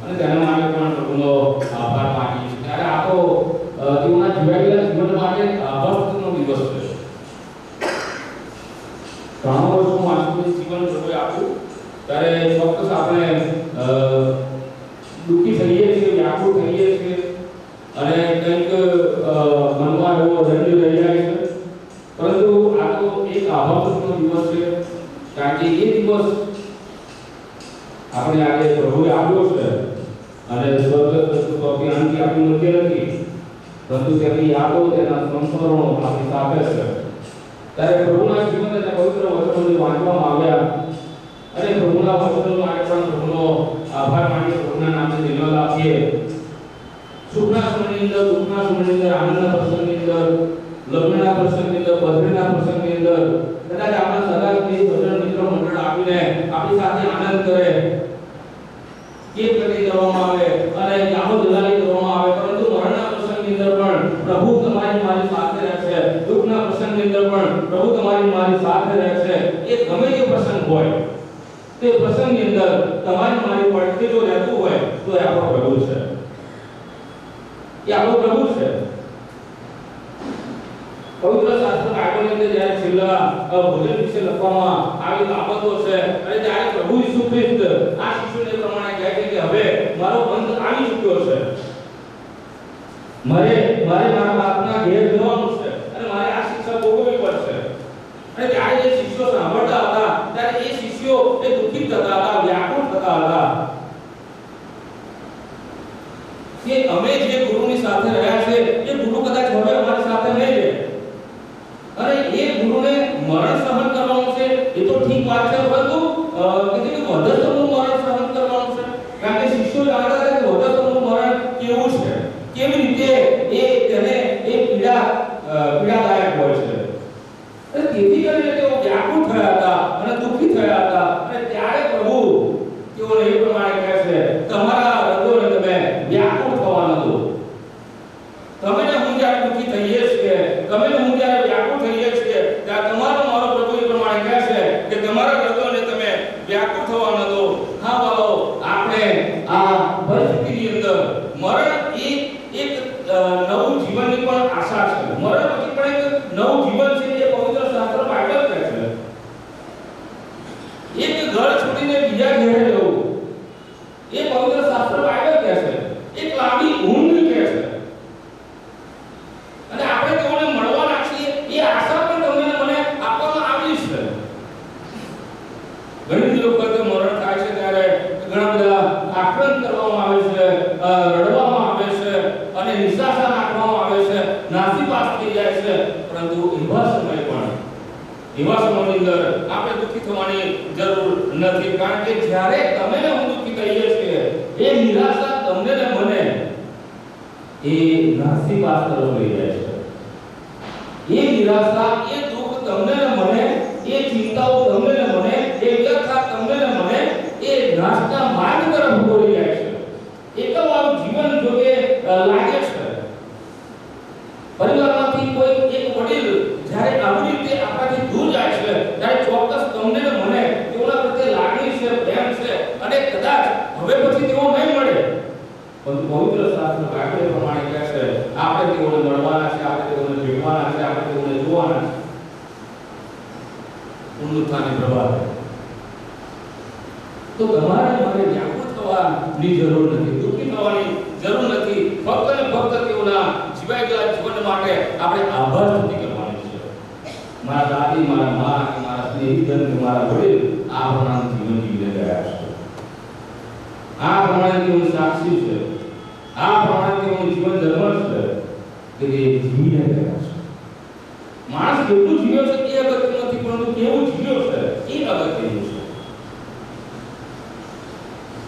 અને તેના માટે પણ પ્રભુનો આભાર માનીએ છીએ. ત્યારે આ તો તેઓના જીવાયેલા જીવન માટે ભક્તનો મનમાં એવો રંજ રહી જાય છે, પરંતુ આ તો એક આભાસનો દિવસ છે, કારણ કે એ દિવસ આપણે આજે પ્રભુએ આપ્યો છે અને સ્વર્ગસ્થ સ્વર્ગી અંતિ આપણી મધ્ય નથી, પરંતુ તેની યાદો તેના સંસ્મરણો આપણી સાથે છે. ત્યારે પ્રભુના જીવન અને પવિત્ર વચનોને વાંચવામાં આવ્યા અને પ્રભુના વચનો માટે પણ પ્રભુનો આભાર માની પ્રભુના નામે ધન્યવાદ આપીએ. સુખના સમયની અંદર, દુઃખના સમયની અંદર, આનંદના પ્રસંગની અંદર, લગ્નના પ્રસંગની અંદર, પધરીના પ્રસંગની અંદર કદાચ આપણા સગા ભજન મિત્ર મંડળ આપીને આપણી સાથે આનંદ કરે, કેક કટિંગ કરવામાં આવે અને યામો દલાલી કરવામાં આવે, પરંતુ મરણના પ્રસંગની અંદર પણ પ્રભુ તમારી મારી સાથે રહે છે, દુઃખના પ્રસંગની અંદર પણ પ્રભુ તમારી મારી સાથે રહે છે. એ ગમે તે પ્રસંગ હોય તે પ્રસંગની અંદર તમારી મારી પડખે જો રહેતું હોય તો એ આપણો પ્રભુ છે, એ આપણો પ્રભુ છે. પવિત્ર શાસ્ત્ર બાઇબલની અંદર જ્યારે છેલ્લા ભોજન વિશે લખવામાં આવી બાબતો છે અને ત્યારે પ્રભુ ઈસુ ખ્રિસ્ત આ શિષ્યોને પ્રમાણે કહે છે કે હવે મારો અંત આવી ચૂક્યો છે, મારે મારા બાપના ઘેર જવાનું છે અને મારે આ શિક્ષા ભોગવવી પડશે. અને ત્યારે જે શિષ્યો સાંભળતા હતા ત્યારે એ શિષ્યો એ દુઃખિત થતા હતા, વ્યાકુળ થતા હતા કે અમે જે ગુરુની સાથે રહ્યા છે એ ગુરુ કદાચ હવે અમારી સાથે નહીં રહે, અને એ ગુરુને મરણ સહન કરવાનું છે એ તો ઠીક વાત છે, પરંતુ વધસ્તંભનું મરણ સહન કરવાનું છે. કારણ કે શિષ્યો જાણતા હતા કે વધસ્તંભનું મરણ કેવું છે, કેવી રીતે એ તેને એ પીડાદાયક હોય છે. અને તેથી કરીને તેઓ વ્યાકુળ થયા હતા અને દુઃખી થયા હતા. અને ત્યારે પ્રભુ તેઓને એ પ્રમાણે કહે છે, તમારા હૃદયોને તમે વ્યાકુળ થવા ન દો. તમે ને હું જ્યારે દુઃખી થઈએ છીએ, તમે ને હું જ્યારે વ્યાકુળ થઈએ છીએ, ત્યારે તમારો મારો પ્રભુ એ પ્રમાણે કહે છે કે તમારા હૃદયોને તમે વ્યાકુળ થવા ન દો. હા બાળો, આપણે આ પરિસ્થિતિની અંદર મરણ એક નવું જીવનની પણ આશા છે. મરણ પછી પણ એક નવું જીવન છે, જે પવિત્ર શાસ્ત્ર બાઇબલ કહે છે. એક ઘર છોડીને બીજા ઘરે જવું એ પવિત્ર શાસ્ત્ર બાઇબલ કહે છે. એક લાંબી ઊંઘ કહે છે. અને આપણે તેઓને મળવાના છીએ એ આશા પણ તમને મને આપવામાં આવી છે. ઘણી લોકો કહે મરણ થાય છે ત્યારે ઘણા બધા આક્રમણ કરવામાં આવે છે, રડવામાં આવે છે અને નિશાસા નાખવામાં આવે છે, નાસીપાસ થઈ જાય છે. પરંતુ એવા સમયની અંદર આપણે દુઃખી થવાની જરૂર નથી, કારણ કે જ્યારે તમે ને હું દુઃખી થઈએ છીએ એ નિરાશા તમને ને મને એ નાસીપાસ તરફ લઈ જાય છે. એ નિરાશા, એ દુઃખ તમને ને મને, એ ચિંતાઓ તમને ને મને, એ વ્યથા તમને ને મને એ નાશના માર્ગ તરફ દોરી જાય છે. એકલવાળું જીવન જો કે લાગે છે. પરિવારમાંથી કોઈ એક વડીલ જ્યારે આવી રીતે આપણાથી દૂર જાય છે ત્યારે ચોક્કસ તમને ને મને તેઓના પ્રત્યે લાગણી છે, પ્રેમ છે અને કદાચ હવે પછી તેઓ નહીં મળે, પરંતુ પવિત્ર શાસ્ત્ર બાઇબલ પ્રમાણે કહે છે આપણે તેઓને મળવાના છે, આપણે તેઓને ભેટવાના છે, આપણે તેઓને જોવાના છે. પુનરુત્થાનની પ્રભાતે તો તમારે મારે વ્યાકુળ થવાની જરૂર નથી, દુઃખી થવાની જરૂર નથી. ફક્ત ને ફક્ત તેઓના જીવાઈ ગયેલા જીવન માટે આપણે આભાર સ્તુતિ કરવાની છે. મારા દાદી, મારા મા, મારા સ્નેહીજન, મારા વડીલ આ પ્રમાણે જીવન જીવી રહ્યા છે. આ પ્રમાણે તેઓનું સાક્ષી છે, આ પ્રમાણે તેઓનું જીવન ધર્મ છે કે તે જીવી રહ્યા છે. માણસ કેટલું જીવ્યો છે એ અગત્ય નથી, પરંતુ કેવું જીવ્યો છે એ અગત્યનું છે.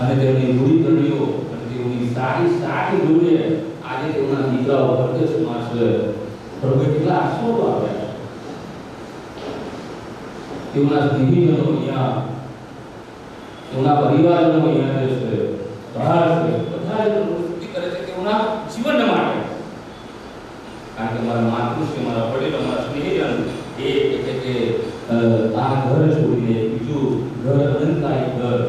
અને તેમની રૂઢી કરણીઓ અને તેઓની સારી જોઈએ આજે તેઓના દીકરાઓ પરદેશમાં છે. પ્રભુ કેટલા આશીર્વાદો આપ્યા છે. તેઓના સ્નેહીજનો અહીંયા, તેઓના પરિવારજનો અહીંયા જે છે બહાર છે, બધા સ્તુતિ કરે છે તેઓના જીવન માટે. કારણ કે મારા માતૃશ્રી, મારા વડીલો, મારા સ્નેહીજન એ એટલે કે આ ઘર છોડીને બીજું ઘર, અનંતકાય ઘર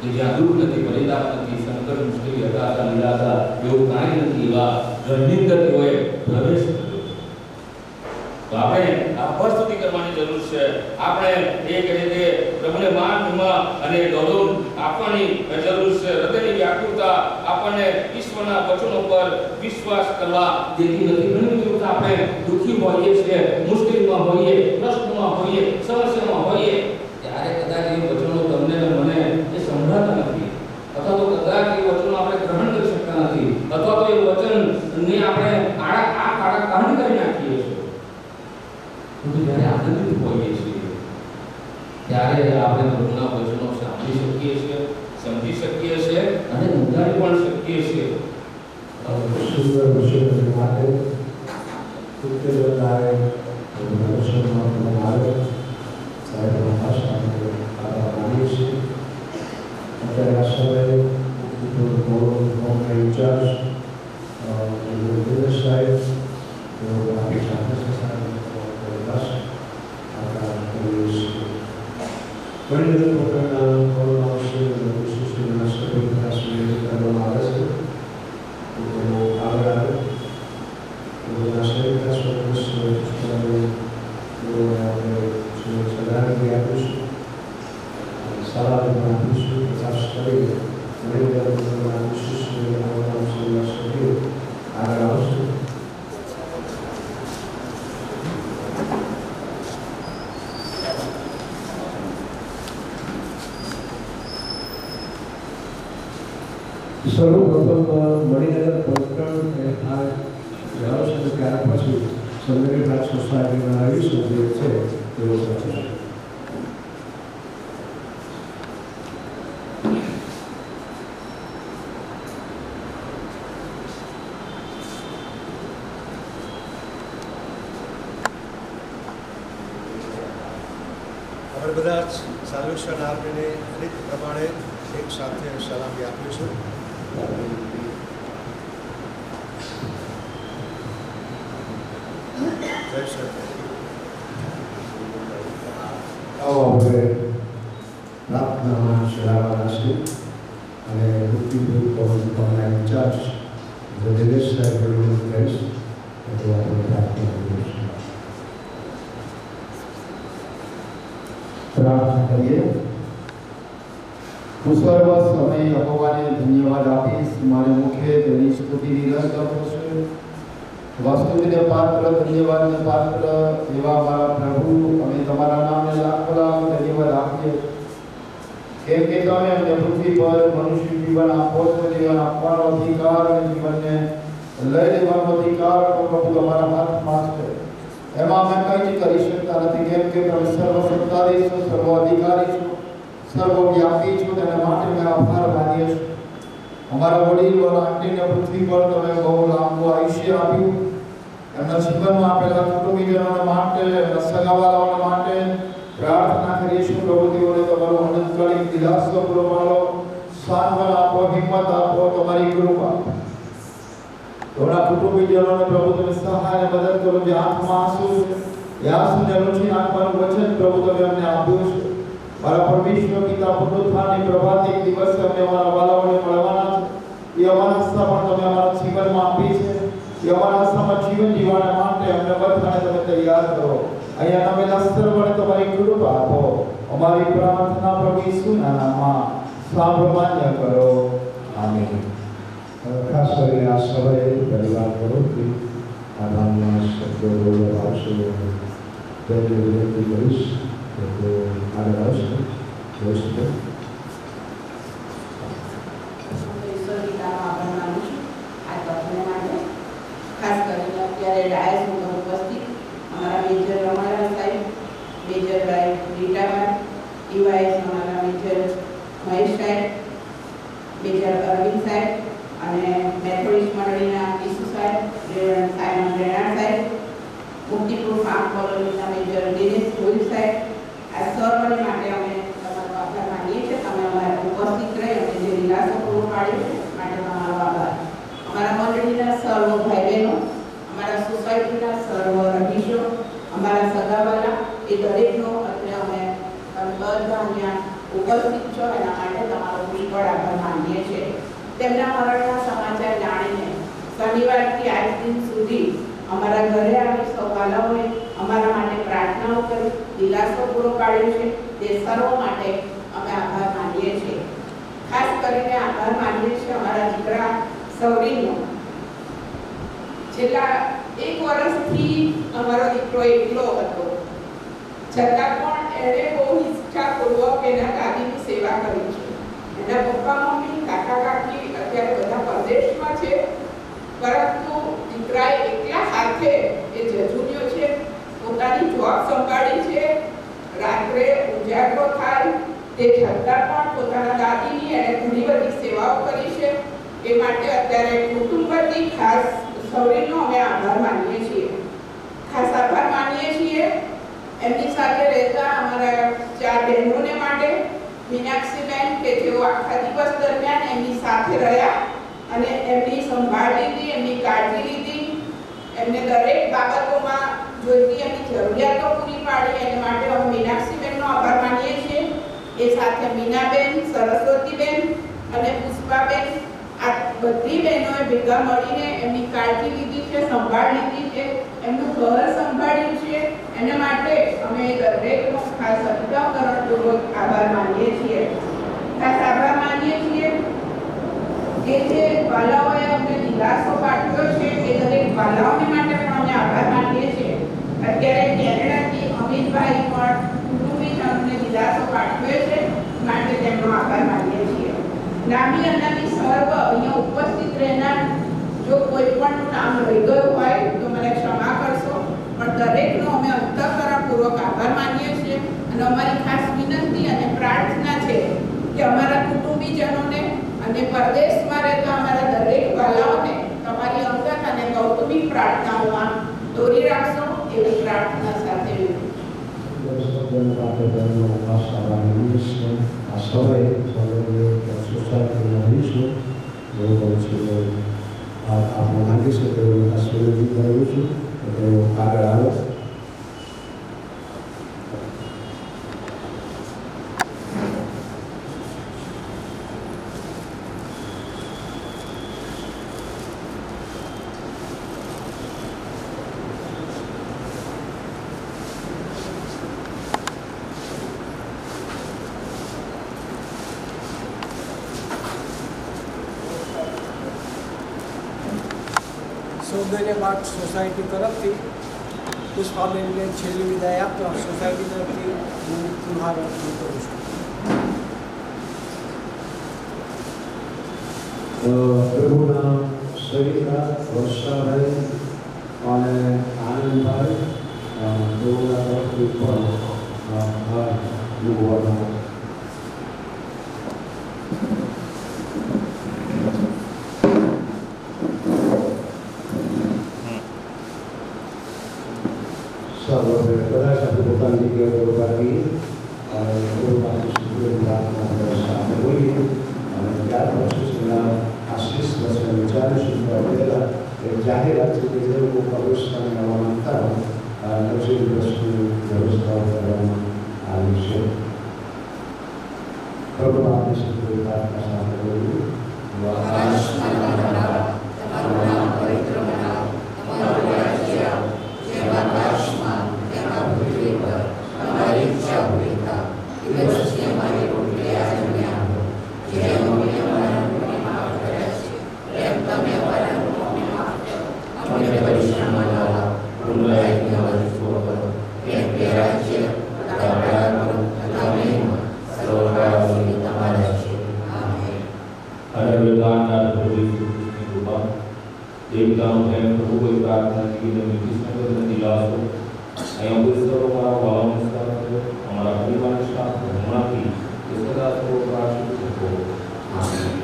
કે જ્યાં દુઃખ નથી, પરિતાપ નથી, સંકટ, મુશ્કેલી, હતાશા, નિરાશા એવું કાંઈ નથી, એવા ઘરની અંદર તેઓએ પ્રવેશ કર્યો. તો આપણે આ પ્રસ્તુતિ કરવાની જરૂર છે. આપણે એક રીતે પ્રભુને માન મહિમા અને ગૌરવ આપવાની જરૂર છે. હૃદયની વ્યાકુળતા આપણને ઈશ્વરના વચનો પર વિશ્વાસ કરવા દેતી નથી. ઘણી વખત આપણે દુઃખી હોઈએ છીએ, મુશ્કેલીમાં હોઈએ, પ્રશ્નોમાં હોઈએ, સમસ્યામાં હોઈએ, ત્યારે કદાચ એ વચનો તમને અને મને એ સંભળાતા નથી, અથવા તો કદાચ એ વચનો આપણે ગ્રહણ કરી શકતા નથી, અથવા તો એ વચનને આપણે આડા કાઢી કરી નાખીએ છીએ. પરંતુ જ્યારે આનંદિત હોઈએ છીએ ત્યારે આપણે પ્રભુના વચનો સાંભળી શકીએ છીએ, સમજી શકીએ છીએ અને ઉધારી પણ શકીએ છીએ. સુંદર વિષય માટે ઉત્તેજનાએ પ્રદર્શનમાં આવે સાહેબના ભાષાને આભાર માનીએ છીએ. અત્યારે આ સમયે ઇન્ચાર્જ દિનેશ સાહેબ તેઓ આપણી સાથે ઘણી બધી પ્રકારના કોરોના વિશે વિશેષના સભ્ય વિકાસને કરવામાં આવે છે. તેનો આગળ આવે તેઓના શરીર વિકાસ તેઓને આપણે શ્રદ્ધાંજલિ આપીશું, સારા પણ આપીશું. ખાસ કરીને ઘણી બધા વિશિષ્ટ સભ્યો આગળ આવશે. સર્વપ્રથમ મણિનગર પ્રકરણ આ વ્યવસ્થા ત્યાર પછી સંગઠિત સોસાયટીના વિશે જે છે તેઓ છે. આપણે બધા જ સાલ્વેશન આર્મીને રીત પ્રમાણે એક સાથે સલામી આપીશું. જય શ્રી આવો આપણે પ્રાર્થનામાં શરાવવાના છે અને મુક્તિપૂર્વકના ઇન્ચાર્જ દિનેશ સાહેબ કહીશ તો આપણે પ્રાર્થના કરીશું. પ્રાર્થના કરીએ. હું સર્વ સમય યહોવાને ધન્યવાદ આપીશ. મારે મુખે તેની સ્તુતિની રસ કરશે. વાસ્તવિકને પાત્ર, ધન્યવાદને પાત્ર એવા મારા પ્રભુ, અમે તમારા નામને લાખ લાખ ધન્યવાદ આપીએ. કેમ કે તમે અમને પૃથ્વી પર મનુષ્ય જીવન આપો છો. જીવન આપવાનો અધિકાર અને જીવનને લઈ લેવાનો અધિકાર તો પ્રભુ તમારા હાથમાં છે. એમાં અમે કંઈ જ કરી શકતા નથી, કેમ કે તમે સર્વસત્તાધીશ છો, સર્વ અધિકારી છો, સર્વવ્યાપી છો. તેના માટે અમે આભાર માનીએ છીએ. અમારા વડીલો આંટીને પૃથ્વી પર તમે બહુ લાંબુ આયુષ્ય આપ્યું. એમના જીવનમાં આપેલા કુટુંબીજનોને માટે, એમના સગાવાલાઓને માટે પ્રાર્થના કરીએ છીએ. પ્રભુ તેઓને તમારો અનંતકાલિક દિલાસો પૂરો પાડો, સાંત્વન આપો, હિંમત આપો, તમારી કૃપા. તમારા કુટુંબીજનોને પ્રભુ તમે સહાય અને મદદ કરો. જે આંખમાં આંસુ છે એ આંસુને લૂછી નાખવાનું વચન પ્રભુ તમે અમને આપ્યું છે. મારા પરમેશ્વર પિતા, પુનરુત્થાનની પ્રભાતે એક દિવસે અમે અમારા વાલાઓને મળવાના છે. એ અમારા આશા પણ તમે અમારા જીવનમાં આપી છે. એ અમારા આશામાં જીવન જીવવા માટે અમને બધાને તમે તૈયાર કરો. અહીંયા નમેલા સર્વને તમારી કૃપા આપો. અમારી પ્રાર્થના પ્રભુ ઈસુના નામમાં સાંભળો, માન્ય કરો. આમીન. ખાસ કરીને આ સમયે પરિવાર તરફથી આભારના શબ્દો બોલવા આવશે. તેને વિનંતી કરીશ કે તેઓ આગળ આવશે. જોઈશું ખાસ કરીને અત્યારે ડાયસ ઉપર ઉપસ્થિત અમારા મેજર રમાણા સાહેબ, મેજર ભાઈ રીટાભાઈ, ડીવાયએસ અમારા મેજર મહેશ સાહેબ, મેજર અરવિંદ સાહેબ અને મેથોડિસ્ટ મંડળીના ઈસુ સાહેબ, રેવરન્ડ સાયમન રેનાડ સાહેબ, મુક્તિપુર ફાર્મ કોલોનીના મેજર દિનેશ ગોહિલ સાહેબ, આ સર્વને માટે અમે તમારો આભાર માનીએ છીએ. તમે અમારા ઉપસ્થિત રહી અને જે વિલાસો પૂરો પાડ્યો છે માટે તમારો આભાર. અમારા મંડળીના સર્વ ભાઈ બહેનો, અમારા સોસાયટીના સર્વ રહીશો, અમારા સગાવાલા એ દરેકનો અત્રે અમે તમે બધા અહીંયા ઉપસ્થિત છો એના માટે તમારો પુષ્કળ આભાર માનીએ છીએ. તેમના મરણના સમાચાર જાણીને શનિવારથી આજ દિન સુધી અમારા ઘરે આવી સૌ વાલાઓએ અમારા માટે પ્રાર્થનાઓ કરી, દિલાસો પૂરો પાડ્યો છે, તે સર્વ માટે અમે આભાર માનીએ છીએ. ખાસ કરીને આભાર માનીએ છીએ અમારા દીકરા સૌરીનો. છેલ્લા 1 વર્ષથી અમારો દીકરો એકલો હતો, છતાં પણ એણે બહુ નિષ્ઠાપૂર્વક એના દાદીની સેવા કરી છે. એના પપ્પા મમ્મી કાકા કાકી અત્યારે બધા પરદેશમાં છે, પરંતુ દીકરાએ એકલા હાથે એ જજુન્યો છે, પોતાની જોબ સંભાળી છે, રાત્રે ઉજાગરો થાય તે છતાં પણ પોતાના દાદીની એણે ઘણી બધી સેવાઓ કરી છે. એ માટે અત્યારે કુટુંબથી ખાસ સૌરીનો અમે આભાર માનીએ છીએ. ખાસ આભાર માનીએ છીએ એમની સાથે રહેતા અમારા 4 બહેનોને માટે. મીનાક્ષીબેન કે જેઓ આખા દિવસ દરમિયાન એમની સાથે રહ્યા અને એમની સંભાળ લીધી, એમની કાળજી લીધી, એમને દરેક બાબતોમાં જોઈતી એમની જરૂરિયાતો પૂરી પાડી. એને માટે અમે મીનાક્ષીબેનનો આભાર માનીએ છીએ. એ સાથે મીનાબેન, સરસ્વતીબેન અને પુષ્પાબેન, આ બધી બહેનોએ ભેગા મળીને એમની કાળજી લીધી છે, સંભાળ લીધી છે, એમનું ઘર સંભાળ્યું છે. એના માટે અમે દરેકનો ખાસ અંતઃકરણપૂર્વક આભાર માનીએ છીએ. ખાસ આભાર માનીએ છીએ કે જે વાલાઓએ અમને દિલાસો પાઠવ્યો છે, એ દરેક વાલાઓને માટે પણ અમે આભાર માનીએ છીએ. અત્યારે કેનેડાથી અમિતભાઈ પણ કુટુંબીજનોને દિલાસો પાઠવ્યો છે, માટે તેમનો આભાર માનીએ છીએ. નામી અનામી સર્વ અહીંયા ઉપસ્થિત રહેનાર, જો કોઈ પણ નામ રહી ગયું હોય તો મને ક્ષમા કરશો, પણ દરેકનો અમે અંતઃકરણપૂર્વક આભાર માનીએ છીએ. અને અમારી ખાસ વિનંતી અને પ્રાર્થના છે કે અમારા કુટુંબીજનોને અને પરદેશમાં રહેતા અમારા દરેક વાલાઓને તમારી અંગત અને કૌટુંબિક પ્રાર્થનાઓમાં દોરી રાખશો, એવી પ્રાર્થના સાથે આપણે માંગીશું કે આશીર્વાદ કરું છું તો આગળ આવે. સૌંદર્ય બાગ સોસાયટી તરફથી પુષ્પાબેનને છેલ્લી વિદાય આપતા સોસાયટી તરફથી હું પુનઃ કરું છું. પ્રભુના સવિતા, વર્ષાભાઈ અને આનંદભાઈ પ્રભુના તરફથી પણ મૂકવામાં બધા સાથે પોતાની જગ્યાએ રોકાવી બોલીએ અને ત્યાર પછી એના આશીષ વચન વિચારીશું. પહેલાં એક જાહેરાત છે કે જે લોકો પ્રવેશતાને આવવા માંગતા હોય નજીક વસ્તુની વ્યવસ્થાઓ કરવામાં આવી છે. પ્રભુ આપની સાથે પ્રાર્થના સાથે બોલીએ. દેવતાનો પ્રેમ પ્રભુ કોઈ પ્રાર્થના જીવીને મિત્રીને દિલાસો અહીંયા ઉપસ્થિત અમારા વાળાનો સ્ટાફ હતો, અમારા પરિવારનો સ્ટાફ હમણાંથી એ સદા સર્વ પ્રાર્થના શકો. આમેન.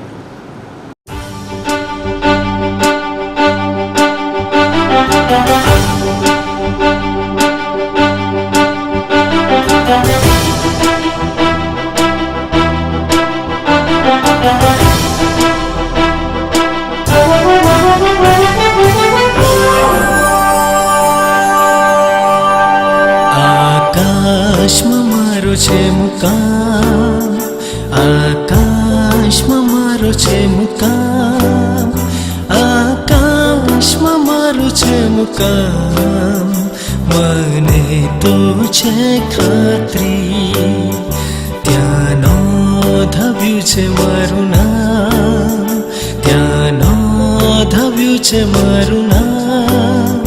આકાશમાં મારો છે મુકામ, આકાશમાં મારો છે મુકામ, આકાશમાં મારો છે મુકામ, મને તો છે ખાતરી ત્યાં નોંધાવ્યું છે મારું નામ, ત્યાં નોંધાવ્યું છે મારું નામ,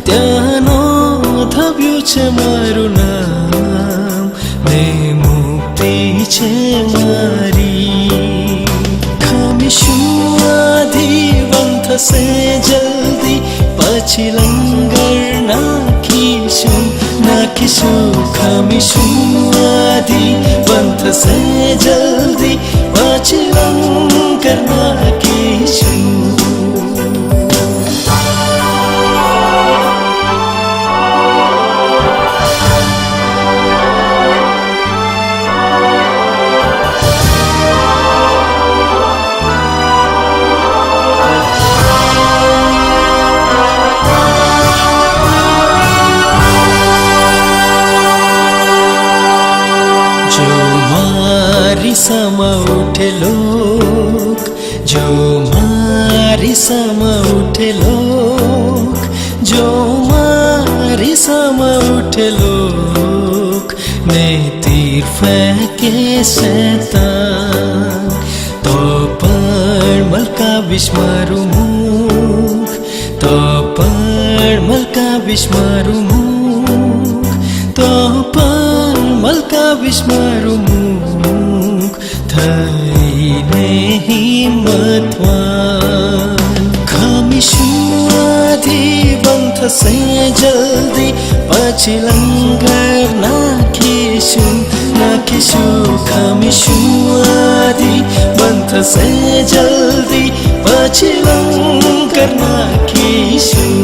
ત્યાં નોંધાવ્યું છે મારું નામ, ને મુક્તિ છે મારી. ખામીશું આધિવન થશે જલ્દી, પછી લંગર નાખીશું નાખીશું. ખામીશું આધિવન થશે જલ્દી, પછી લંગર નાખીશું. સમા ઉઠે લોક, જો મારી સમા ઉઠે લોક, જો મારી સમા ઉઠે લોક, ને તીર ફેંકે શેતાન, તો પણ મલકાવીશ મારું મુખ, તો પણ મલકાવીશ મારું મુખ, તો પણ મલકાવીશ મારું મુખ. થઈને હિંમતવાન ખામીશું આધિવન થશે જલ્દી, પછી લંગર નાખીશું નાખીશું. ખામીશું આધિવન થશે જલ્દી, પછી લંગર નાખીશું.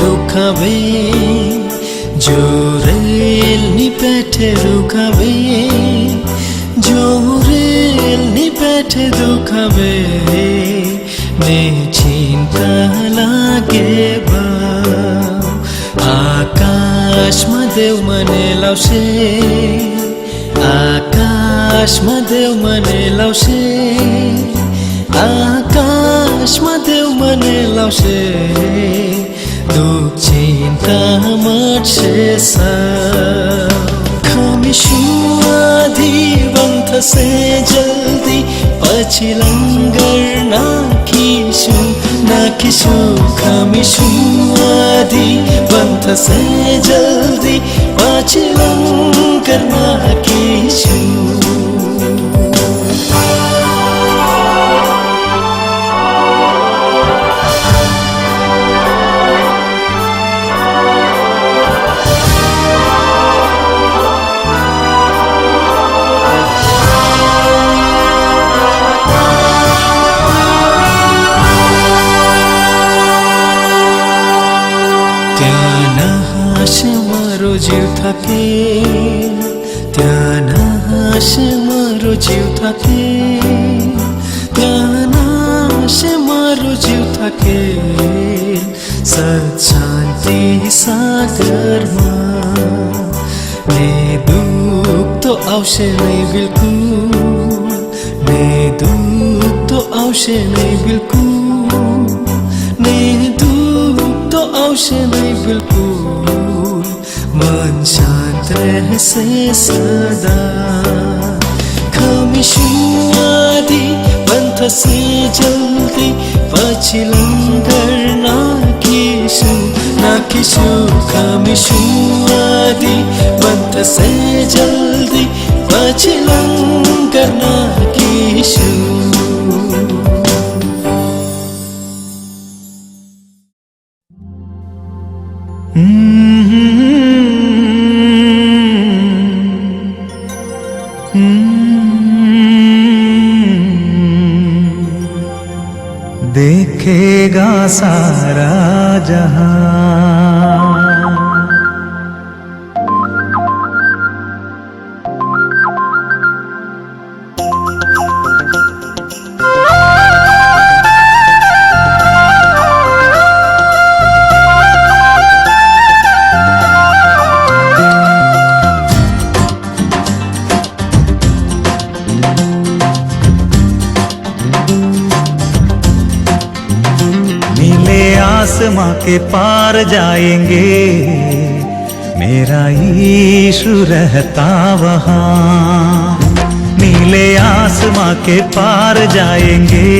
દુખાવે, જો રેલની પેઠે દુખાવે, જો રેલની પેઠે દુખાવે, ને ચિંતા લાગે ભાવ, આકાશમાં દેવ મને લાવશે, આકાશમાં દેવ મને લાવશે, આકાશમાં દેવ મને લાવશે. દુઃખ ચિંતા મટશે સાવ. ખામીશું આધિવન થશે જલ્દી, પછી લંગર નાખીશું નાખીશું. ખામીશું આધિવન થશે જલ્દી, પછી લંગર નાખીશું. જીવ থাকে, ત્યાં નાશે મારો જીવ থাকে, ત્યાં નાશે મારો જીવ থাকে. સત્શાંતિ સાગરમાં ને દુઃખ તો આવશે નહીં બિલકુલ, ને દુઃખ તો આવશે નહીં બિલકુલ, ને દુઃખ તો આવશે નહીં બિલકુલ. મન શાંત રહેશે સદા. ખામીશું આધિવન થશે જલ્દી, પછી લંગર નાખીશું નાખીશું. ખામીશું આધિવન થશે જલ્દી, પછી લંગર નાખીશું. Mm-hmm. देखेगा सारा जहां। आसमां के पार जाएंगे, मेरा यीशु रहता वहाँ। नीले आसमां के पार जाएंगे,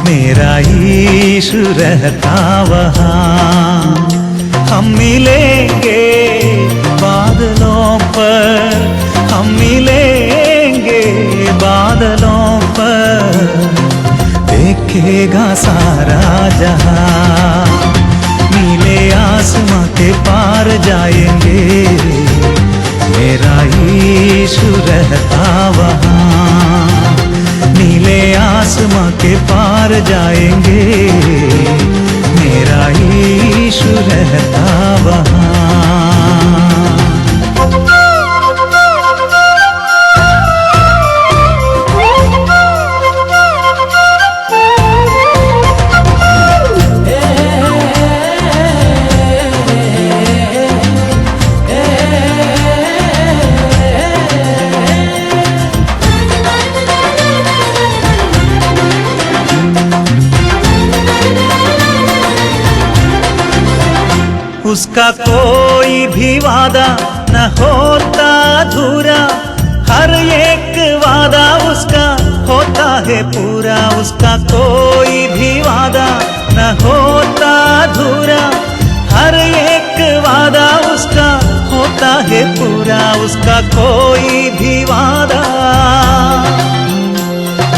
मेरा यीशु रहता वहाँ। हम मिलेंगे बादलों पर, हम मिलेंगे बादलों पर, देखेगा सारा जहां। नीले आसमां के पार जाएंगे, मेरा यीशु रहता वहाँ। नीले आसमां के पार जाएंगे, मेरा यीशु रहता वहाँ। उसका कोई भी वादा न होता अधूरा, हर एक वादा उसका होता है पूरा। उसका कोई भी वादा न होता अधूरा, हर एक वादा उसका होता है पूरा। उसका कोई भी वादा,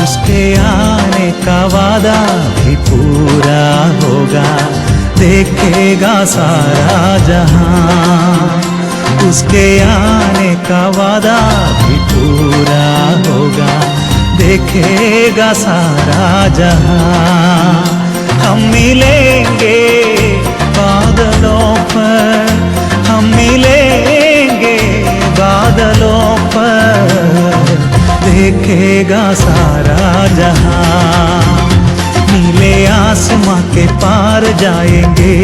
उसके आने का वादा भी पूरा होगा, देखेगा सारा जहां। उसके आने का वादा भी पूरा होगा, देखेगा सारा जहां। हम मिलेंगे बादलों पर, हम मिलेंगे बादलों पर, देखेगा सारा जहां। नीले आसमां के पार जाएंगे,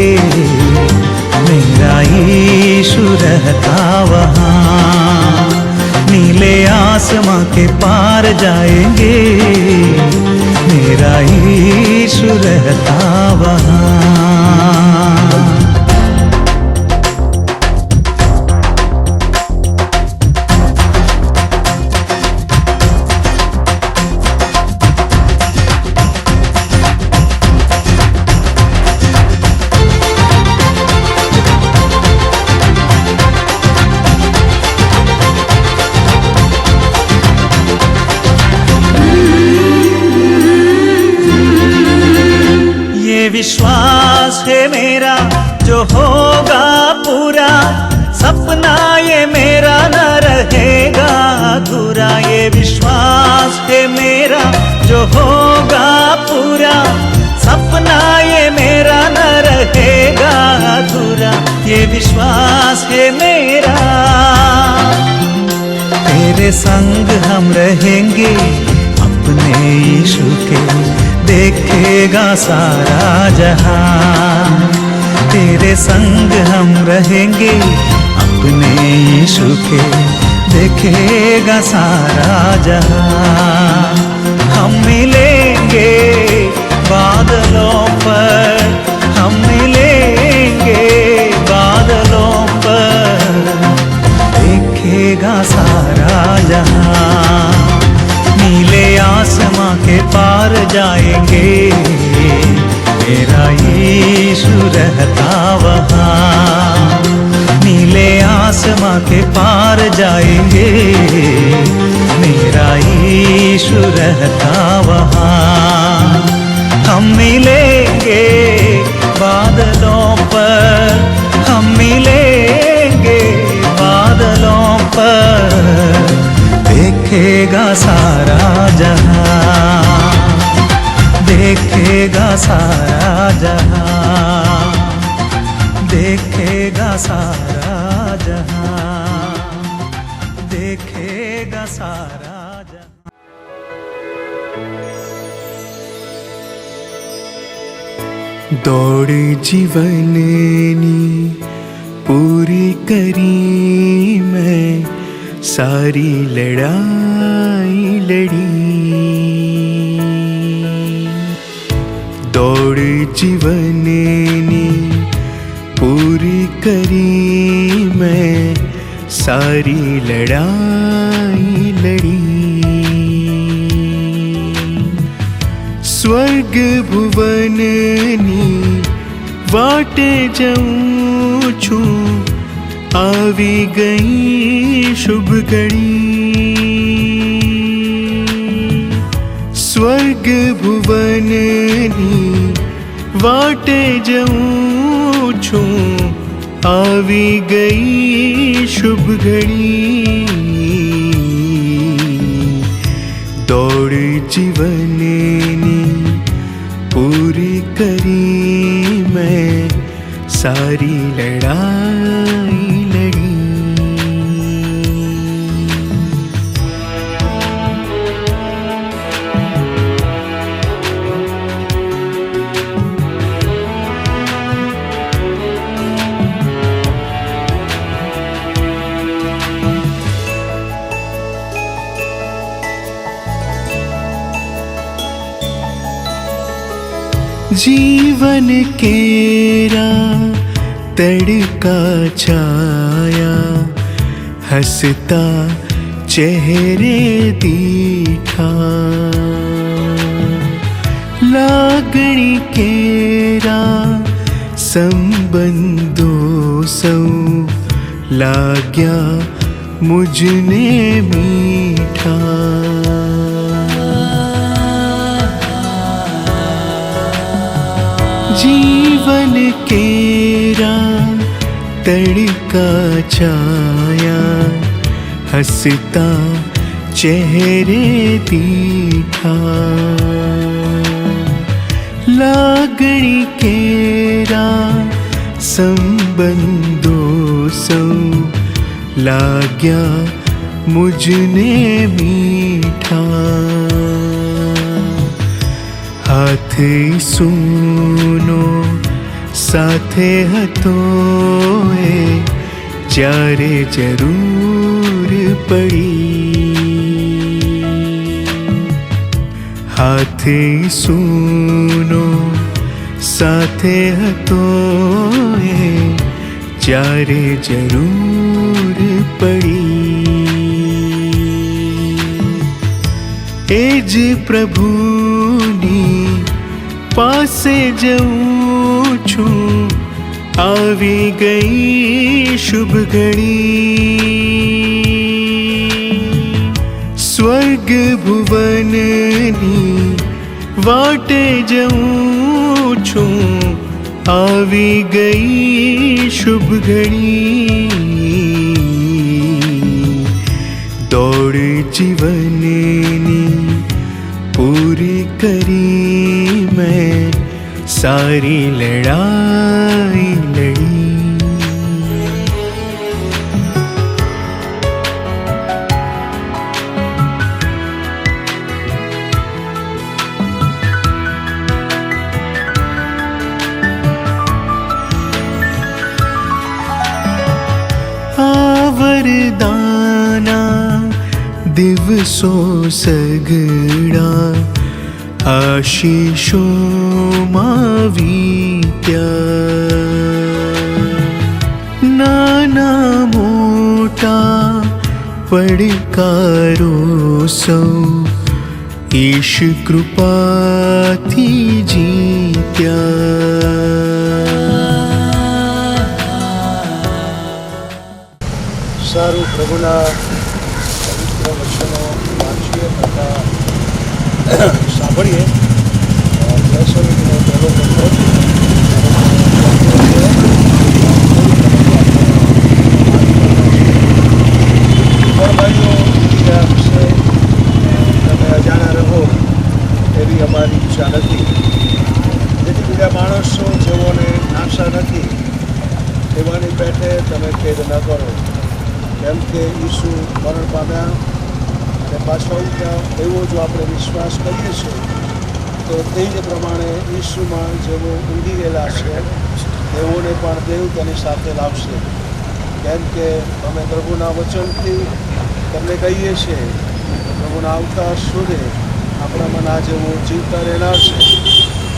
मेरा यीशु रहता वहाँ। नीले आसमां के पार जाएंगे, मेरा यीशु रहता वहाँ। विश्वास है मेरा जो होगा पूरा, सपना ये मेरा न रहेगा अधूरा। ये विश्वास है मेरा जो होगा पूरा, सपना ये मेरा न रहेगा अधूरा। ये विश्वास है मेरा, तेरे संग हम रहेंगे अपने यीशु के, देखेगा सारा जहां। तेरे संग हम रहेंगे अपने यीशु के, देखेगा सारा जहां। हम मिलेंगे बादलों पर, हम मिलेंगे बादलों पर, देखेगा सारा जहां। नीले आसमां के पार जाएंगे, मेरा यीशु रहता वहाँ। नीले आसमां के पार जाएंगे, मेरा यीशु रहता वहाँ। हम मिलेंगे बादलों पर, हम मिलेंगे बादलों पर, देखेगा सारा जहां, देखेगा देखेगा सारा जहां, देखेगा सारा जहां, देखेगा सारा जहां। दौड़ जीवननी पूरी करी मैं, सारी लड़ाई लड़ी। दौड़ जीवननी पूरी करी मैं, सारी लड़ाई लड़ी। स्वर्ग भुवननी वाटे जाऊं छूं, आवी गई शुभ घड़ी। स्वर्ग भुवननी वाटे जाऊं छूं, आवी गई शुभ घड़ी। दौड़ जीवननी पूरी करी मैं, सारी लड़ाई लड़ी। जीवन केरा तड़का छाया, हंसता चेहरे दीठा। लागणी केरा संबंधों सौ, लाग्या मुझने मीठा। जीवन केरा तड़का छाया, हंसता चेहरे दीठा। लागणी केरा संबंधों सौ, लाग्या मुझने मीठा। हाथ सुनो साथे हतोए, जारे जरूर पड़ी। हाथ सुनो साथे हतोए, जारे जरूर पड़ी। एज प्रभुनी पासे जाऊं छूं, आवी गई शुभ घड़ी। स्वर्ग भुवननी वाटे जाऊं छूं, आवी गई शुभ घड़ी। दौड़ जीवननी पूरी करी मैं, सारी लड़ाई लड़ी। आवरदाना दिवसों सगड़ा, आशीषों मावीत्या। नाना मोटा પડકારો સૌ ઈશ કૃપાથી જીત્યા. સારું, પ્રભુના પવિત્ર વચનો વાંચીએ તથા સાંભળીએ. દસમીનો પહેલો પત્ર ભાઈઓ, બીજા વિષય તમે અજાણા રહો એવી અમારી ઈચ્છા નથી. કે ઈસુ મરણ પામ્યા અને પાછા ઉઠ્યા એવો જો આપણે વિશ્વાસ કરીએ છીએ તો તે જ પ્રમાણે ઈસુમાં જેઓ ઊંઘી ગયેલા છે તેઓને પણ દેવ તેની સાથે લાવશે. કેમ કે અમે પ્રભુના વચનથી તમને કહીએ છીએ પ્રભુના અવતાર સુધી આપણામાં આ જેવો જીવતા રહેનાર છે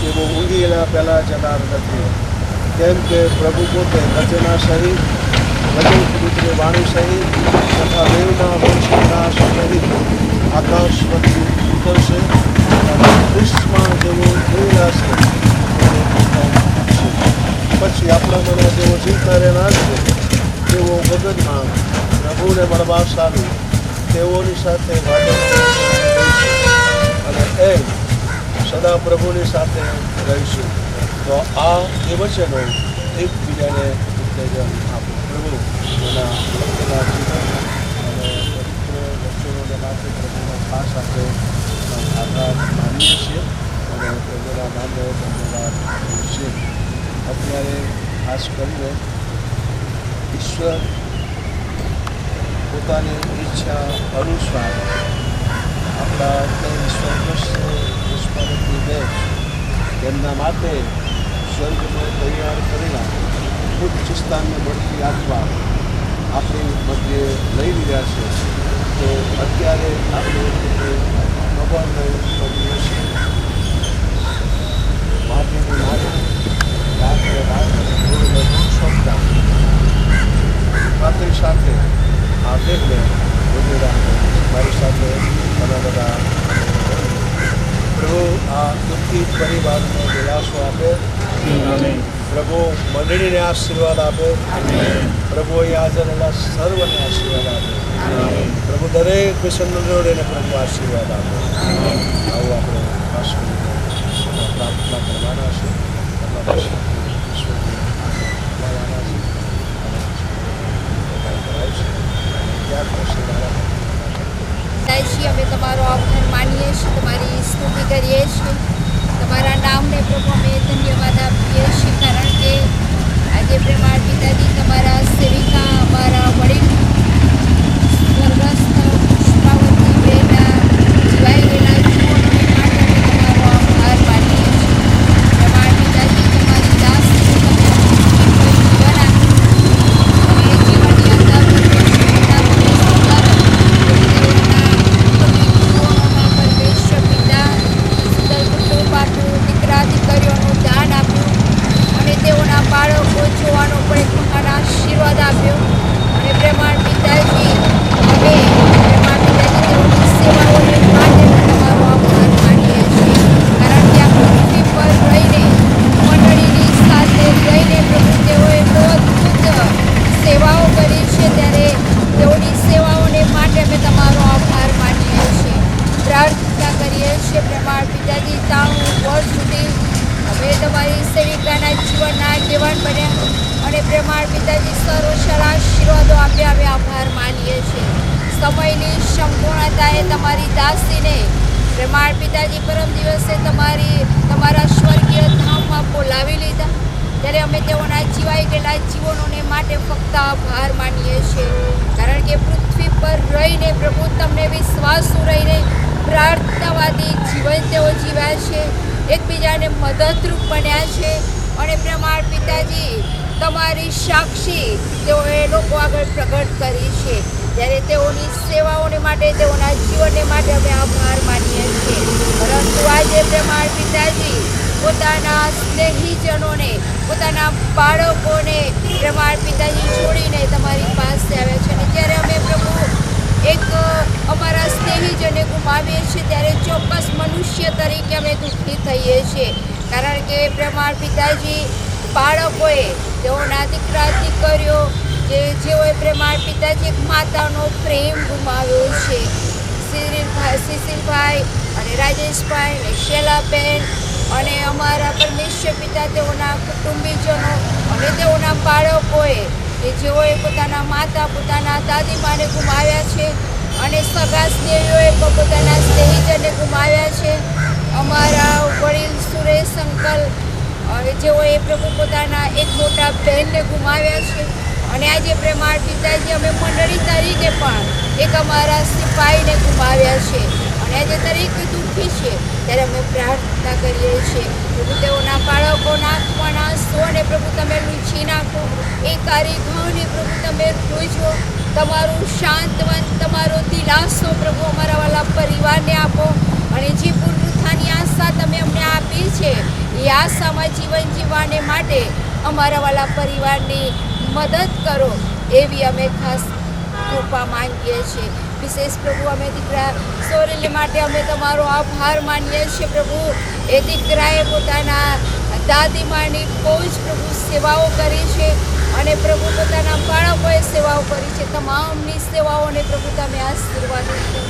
તેઓ ઊંઘી ગયેલા પહેલાં જનાર નથી. કેમ કે પ્રભુ પોતે વચના સહિત વચન પુત્ર વાણી સહિત તથા દેવના વંશના સહિત આકાશ પરથી ઉતરશે અને ક્રિસ્તમાં જેવો જોયેલા છે પછી આપણા મને જેવો જીવતા રહેનાર છે તેઓ ગગનમાં પ્રભુને મળવા સારું તેઓની સાથે અને એમ સદા પ્રભુની સાથે રહીશું. તો આ એ વચનો એકબીજાને ઉત્તેજન આપો. પ્રભુ એના ભક્તના જીવન અને વચનોને માટે પ્રભુના ખાસ આપણે આભાર માનીએ છીએ અને પ્રભુના નામે ધન્યવાદ છે. અત્યારે ખાસ કરીને ઈશ્વર પોતાની ઈચ્છા અનુસાર આપણા સ્વર્ગસ્થ પુષ્પવતી દેશ તેમના માટે સ્વર્ગમાં તૈયાર કરેલા ઉચ્ચ સ્થાનને મળતી આત્મા આપણી મધ્યે લઈ રહ્યા છે. તો અત્યારે આપણે ભગવાનને કરીએ છીએ માટેની નારી રાત્રે સપ્તાહ ખાતરી સાથે આ દેહને વગેરે મારી સાથે ઘણા બધા પ્રભુ આ દુઃખી પરિવારને દિલાસો આપે. પ્રભુ મંડળીને આશીર્વાદ આપે. પ્રભુ અહીં હાજરેલા સર્વને આશીર્વાદ આપે. પ્રભુ દરેક મિશનરીઓને પ્રભુ આશીર્વાદ આપે. આવું આપણે ખાસ કરીને પ્રાર્થના કરવાના છે. અમે તમારો આભાર માનીએ છીએ, તમારી સ્તુતિ કરીએ છીએ, તમારા નામને પ્રભુ અમે ધન્યવાદ આપીએ છીએ. કારણ કે આજે પ્રેમાળ પિતાજી તમારા સેવિકા અમારા વડીલ સ્વર્ગસ્થ પુષ્પાવતી બેના જીવાઈ ગયેલા જીવનોને માટે અમે તમારો આભાર માનીએ છીએ. પ્રેમાળ પિતાજી તમારી દાસ જીવન દીકરીઓનું દાન આપ્યું અને તેઓના બાળકો જોવાનો પણ એક મહાન આશીર્વાદ આપ્યો. અને પ્રેમાળ પિતાજી અમે પ્રેમાળ પિતાજી તેઓની સેવાઓને માટે તમારો આભાર માનીએ છીએ. કારણ કે આ પૃથ્વી પર રહીને મંડળીની સાથે રહીને પ્રભુ તેઓએ બહુ અદ્ભુત સેવાઓ કરી છે. ત્યારે તેઓની સેવાઓને માટે અમે તમારો આભાર માનીએ છીએ. પ્રાર્થના કરીએ છીએ પ્રેમાળ પિતાજી 93 વર્ષ સુધી અમે તમારી સેવિકાના જીવનના આગેવાન બન્યા અને પ્રેમાળ પિતાજી સર્વશાળા આશીર્વાદો આપ્યા. અમે આભાર માનીએ છીએ. સમયની સંપૂર્ણતાએ તમારી દાસીને પ્રેમાળ પિતાજી પરમ દિવસે તમારા સ્વર્ગીય ધામમાં બોલાવી લીધા. ત્યારે અમે તેઓના જીવાઈ ગયેલા જીવનોને માટે ફક્ત આભાર માનીએ છીએ. કારણ કે પૃથ્વી પર રહીને પ્રભુ તમને વિશ્વાસુ રહીને પ્રાર્થનાવાદી જીવન તેઓ જીવ્યા છે, એકબીજાને મદદરૂપ બન્યા છે અને પ્રેમાળ પિતાજી તમારી સાક્ષી તેઓએ લોકો આગળ પ્રગટ કરી છે. ત્યારે તેઓની સેવાઓને માટે તેઓના જીવનને માટે અમે આભાર માનીએ છીએ. પરંતુ આજે પ્રેમાળ પિતાજી પોતાના સ્નેહીજનોને પોતાના બાળકોને પ્રેમાળ પિતાજી છોડીને તમારી પાસે આવ્યા છે. અને જ્યારે અમે પ્રભુ એક અમારા સ્નેહીજને ગુમાવીએ છીએ ત્યારે ચોક્કસ મનુષ્ય તરીકે અમે દુઃખી થઈએ છીએ. કારણ કે પ્રેમાળ પિતાજી બાળકોએ તેઓના દીકરા દીકરીઓ જેઓએ પ્રેમાળ પિતાજી એક માતાનો પ્રેમ ગુમાવ્યો છે. સિસિલભાઈ અને રાજેશભાઈ અને શેલાબેન અને અમારા પરમેશ્વર પિતા તેઓના કુટુંબીજનો અને તેઓના બાળકોએ કે જેઓએ પોતાના માતા પોતાના દાદીમાને ગુમાવ્યા છે અને સગા સ્નેહીઓએ પોતાના સ્નેહીજનને ગુમાવ્યા છે. અમારા વડીલ સુરેશ અંકલ જેઓએ પ્રભુ પોતાના એક મોટા બહેનને ગુમાવ્યા છે અને આજે પ્રેમાળ પિતાજી અમે મંડળી તરીકે પણ એક અમારા સિપાહીને ગુમાવ્યા છે અને આજે દરેક દુઃખી છે, ત્યારે અમે પ્રાર્થના કરીએ છીએ પ્રભુ તેઓના બાળકોના આંખવાના આંસુઓને પ્રભુ તમે લૂછી નાખો, એ કારીગરોને પ્રભુ તમે જોજો, તમારું શાંતવન, તમારો દિલાસો પ્રભુ અમારા વાલા પરિવારને આપો અને જે પુનરુત્થાનની આશા તમે અમને આપી છે એ આશામાં જીવન જીવવાને માટે અમારા વાલા પરિવારની મદદ કરો એવી અમે ખાસ કૃપા માંગીએ છીએ. વિશેષ પ્રભુ અમે દીકરા સોરેલ માટે અમે તમારો આભાર માનીએ છીએ પ્રભુ. એ દીકરાએ પોતાના દાદીમાની બહુ જ પ્રભુ સેવાઓ કરી છે અને પ્રભુ પોતાના બાળકોએ સેવાઓ કરી છે. તમામની સેવાઓને પ્રભુ તમે આશીર્વાદ આપો.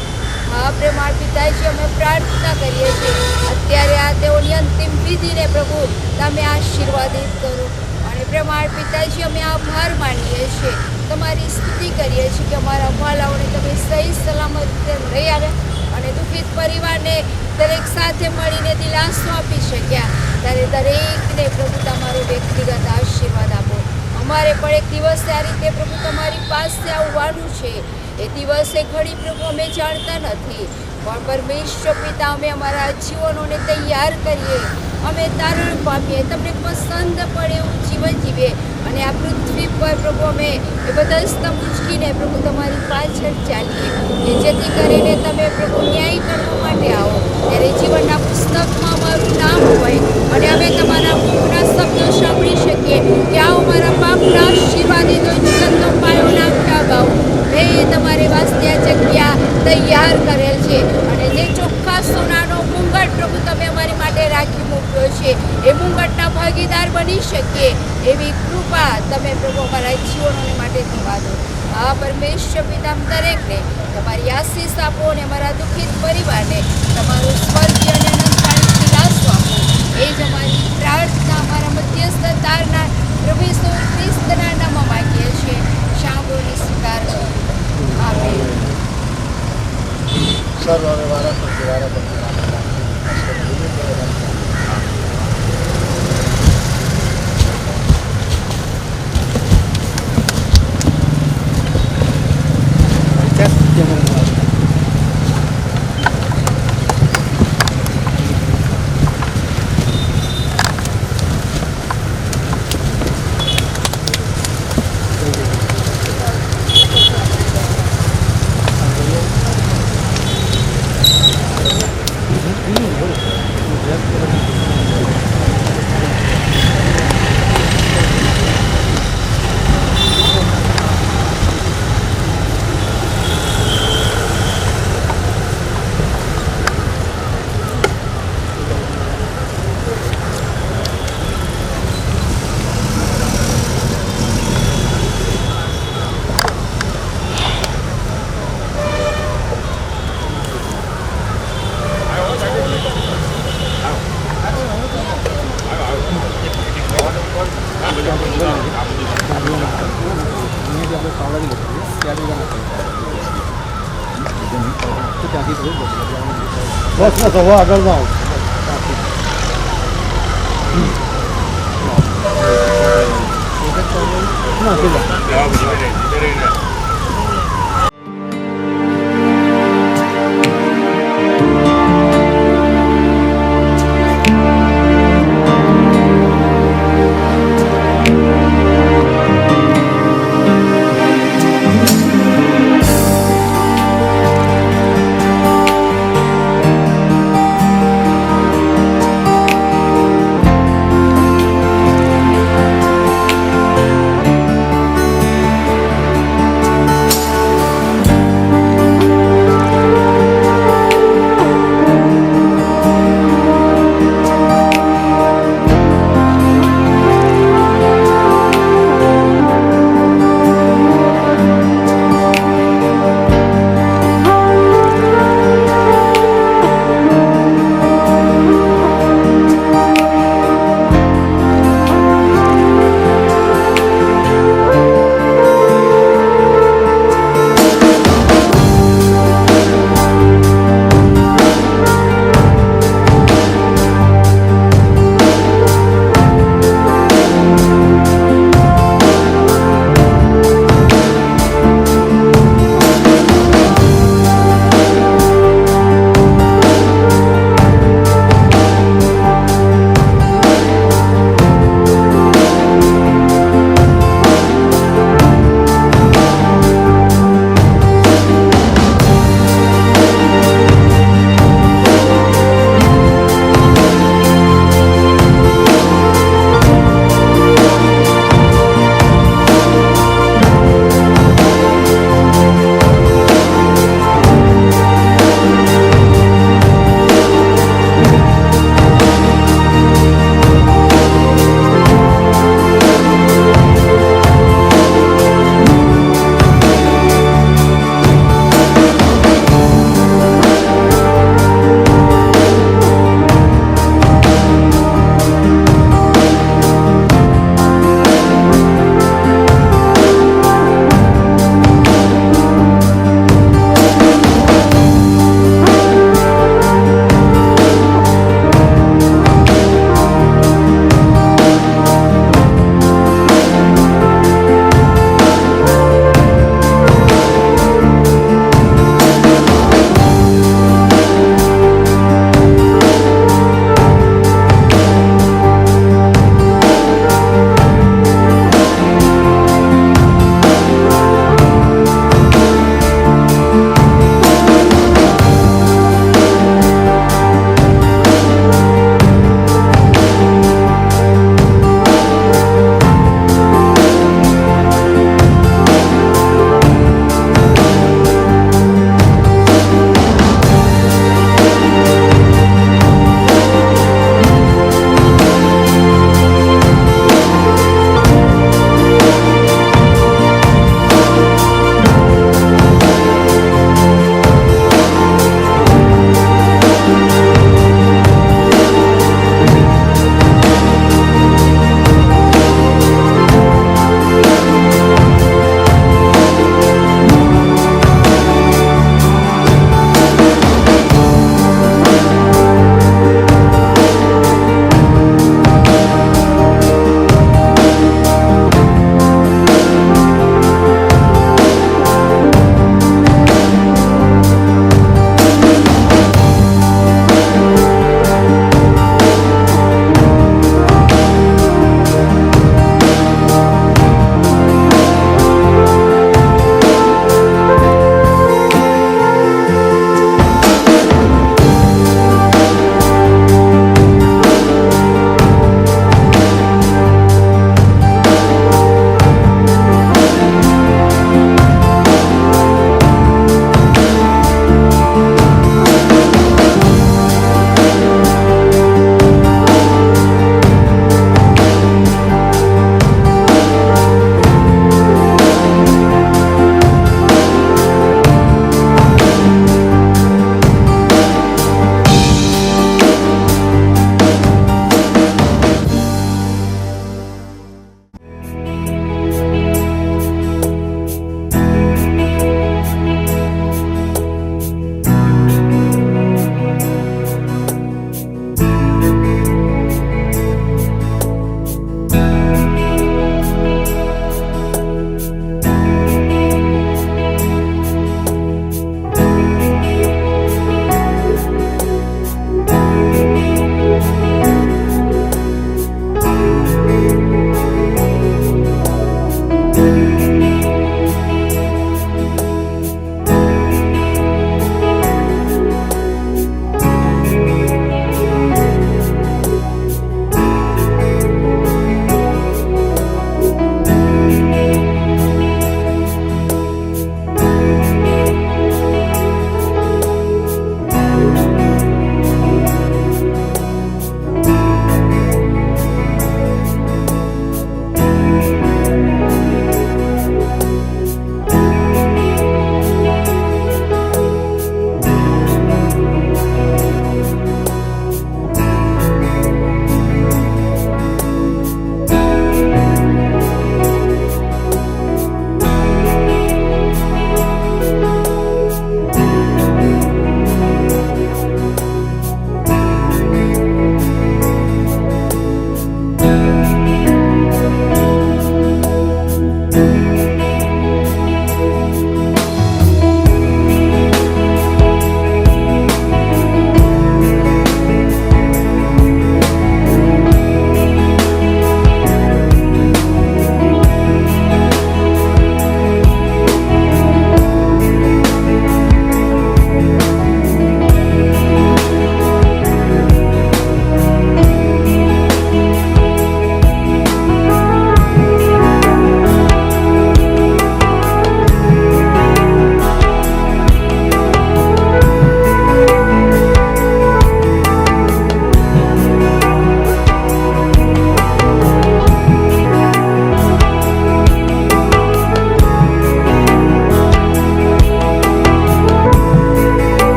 હા પ્રેમાળ પિતાજી અમે પ્રાર્થના કરીએ છીએ અત્યારે આ તેઓની અંતિમ વિધિને પ્રભુ તમે આશીર્વાદિત કરો અને પ્રેમાળ પિતાજી અમે આભાર માનીએ છીએ, તમારી સ્તુતિ કરીએ છીએ કે અમારા વાલાઓને તમે સહી સલામત રીતે લઈ આવ્યા અને દુઃખિત પરિવારને દરેક સાથે મળીને દિલાસો આપી શક્યા. ત્યારે દરેકને પ્રભુ તમારો વ્યક્તિગત આશીર્વાદ આપો. અમારે પણ એક દિવસે આ રીતે પ્રભુ તમારી પાસે આવવાનું છે. એ દિવસે ઘડી પ્રભુ અમે જાણતા નથી, પણ પરમેશ્વર પિતા અમે અમારા જીવનોને તૈયાર કરીએ, અમે તારણ પામીએ, તમને પસંદ પડે એવું જીવન જીવીએ અને આ પૃથ્વી પર પ્રભુ અમે એ બધા સ્તંભ ઉચકીને પ્રભુ તમારી પાછળ ચાલીએ કે જેથી કરીને તમે પ્રભુ ન્યાય કરવા માટે આવો ત્યારે જીવનના પુસ્તકમાં અમારું નામ હોય અને અમે તમારા મુખના શબ્દો સાંભળી શકીએ કે આવો મારા પાપના આશીર્વાદિતો જીવનનો પાયો નાખ્યા ગાઓ. મેં તમારી વાસ્તે આ જગ્યા તૈયાર કરેલ છે અને જે ચોખ્ખા સોનાનો મુંગટ પ્રભુ તમે અમારી માટે રાખી મૂક્યો છે એ મુંગટના ભાગીદાર બની શકીએ એવી કૃપા તમે પ્રભુ અમારા જીવનોને માટે થવા દો. આ પરમેશ્વર પિતા દરેકને તમારી આશીષ આપો અને અમારા દુઃખિત પરિવારને તમારું સ્વર્ગીય અને અનંત દિલાસો આપો. એ જ અમારી પ્રાર્થના અમારા મધ્યસ્થ તારનાર પ્રભુ ઈસુ ખ્રિસ્તના નામમાં માંગીએ છીએ. સાંભળોની સ્વીકાર કરો. આમેન. બસ હવે આગળ આવો.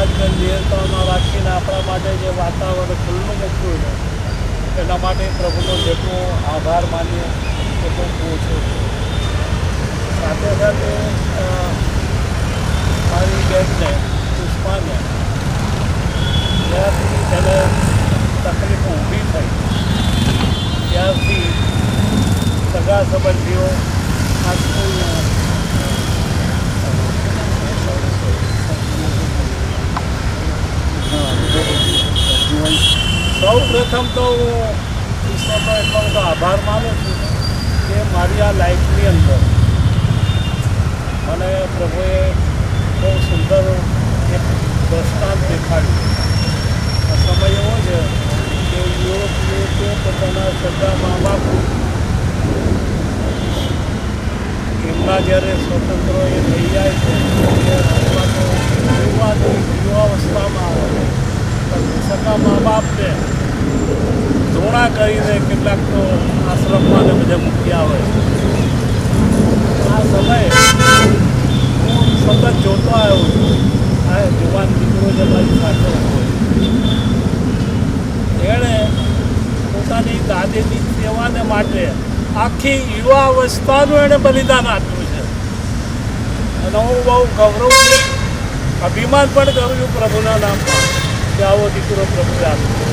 સમાજને નિયંત્રણમાં રાખીને આપણા માટે જે વાતાવરણ ખુલ્લું મૂક્યું છે એના માટે પ્રભુનો જેટલો આભાર માનીએ એટલો ઓછો છે. સાથે સાથે મારી બેનને પુષ્પાને જ્યારથી એને તકલીફો ઊભી થઈ ત્યારથી સગા સંબંધીઓ સૌ પ્રથમ તો હું ઈશ્વરનો એટલો બધો આભાર માનું છું કે મારી આ લાઈફની અંદર મને પ્રભુએ બહુ સુંદર એક દ્રષ્ટાંત દેખાડ્યું. આ સમય એવો છે કે યુવક પોતાના સગા મા બાપ એમના જ્યારે સ્વતંત્ર એ થઈ જાય છે યુવાવસ્થામાં સગા મા બાપને ધોણા કરીને કેટલાક તો આશ્રમમાં ને બધે મૂકી આવે છે. આ સમયે હું સતત જોતો આવ્યો છું. આ જુવાન દીકરો જે મારી સાથે એણે પોતાની દાદીની સેવાને માટે આખી યુવા અવસ્થાનું એણે બલિદાન આપ્યું છે. અને હું બહુ ગૌરવ અભિમાન પણ કરું છું પ્રભુના નામમાં કે આવો દીકરો પ્રભુએ આપ્યો.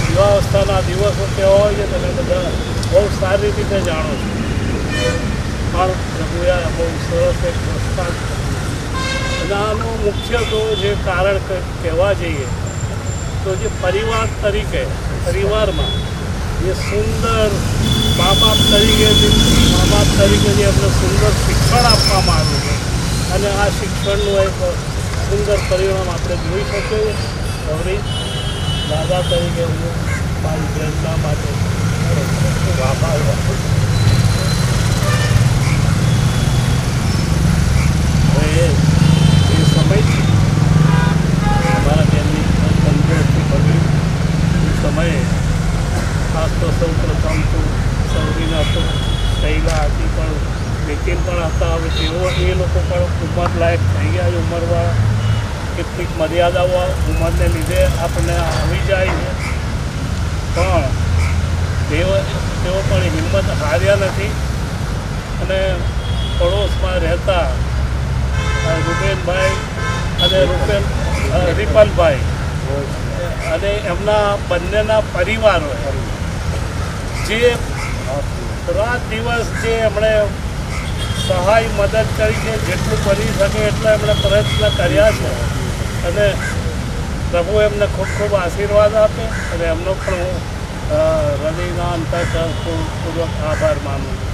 યુવા અવસ્થાના દિવસો કેવા હોય છે તમે બધા બહુ સારી રીતે જાણો છો. પણ પ્રભુએ બહુ સરસ એક દ્રષ્ટાંત અને આનું મુખ્ય તો જે કારણ કહેવા જઈએ તો જે પરિવાર તરીકે પરિવારમાં જે સુંદર મા બાપ તરીકે જે એમને સુંદર શિક્ષણ આપવામાં આવ્યું છે અને આ શિક્ષણનું એક સુંદર પરિણામ આપણે જોઈ શકીએ. ગૌરી દાદા તરીકે હું મારી બેનના માટે ખૂબ આભાર આપું છું. હવે એ સમયથી મારા બેનની તંદુરસ્તી બગડી એ સમયે ખાસ તો સૌ પ્રથમ તો સૌરીના તો શૈલા હતી પણ નીતિન પણ હતા. હવે તેઓ એ લોકો પણ ઉંમર લાયક થઈ ગયા. ઉંમરવાળા કેટલીક મર્યાદાઓ ઉંમરને લીધે આપણને આવી જાય છે પણ તેઓ પણ હિંમત હાર્યા નથી અને પડોશમાં રહેતા રૂપેનભાઈ અને રિપનભાઈ અને એમના બંનેના પરિવારો જે રાત દિવસ જે એમણે સહાય મદદ કરીને જેટલું કરી શકે એટલા એમણે પ્રયત્ન કર્યા છે અને પ્રભુ એમને ખૂબ ખૂબ આશીર્વાદ આપે અને એમનો પણ હું હૃદયના અંતઃકરણપૂર્વક આભાર માનું છું.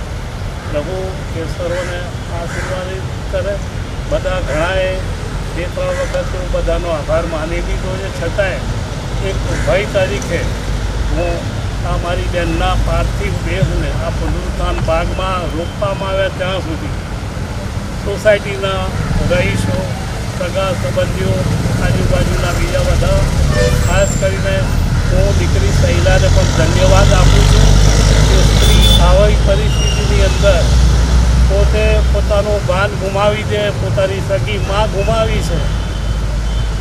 પ્રભુ એ સર્વને આશીર્વાદિત કરે. બધા ઘણાએ 2-3 વખત હું બધાનો આભાર માની લીધો છે છતાંય એક ભાઈ તરીકે હું આ મારી બેનના પાર્થિવ દેહને આ પુનરુત્થાન બાગમાં રોપવામાં આવ્યા ત્યાં સુધી સોસાયટીના રહીશો સગા સંબંધીઓ આજુબાજુના બીજા બધા ખાસ કરીને હું દીકરી શૈલાને પણ ધન્યવાદ આપું છું કે સ્ત્રી આવી પરિસ્થિતિની અંદર પોતે પોતાનું ભાન ગુમાવી દે, પોતાની સગી માં ગુમાવી છે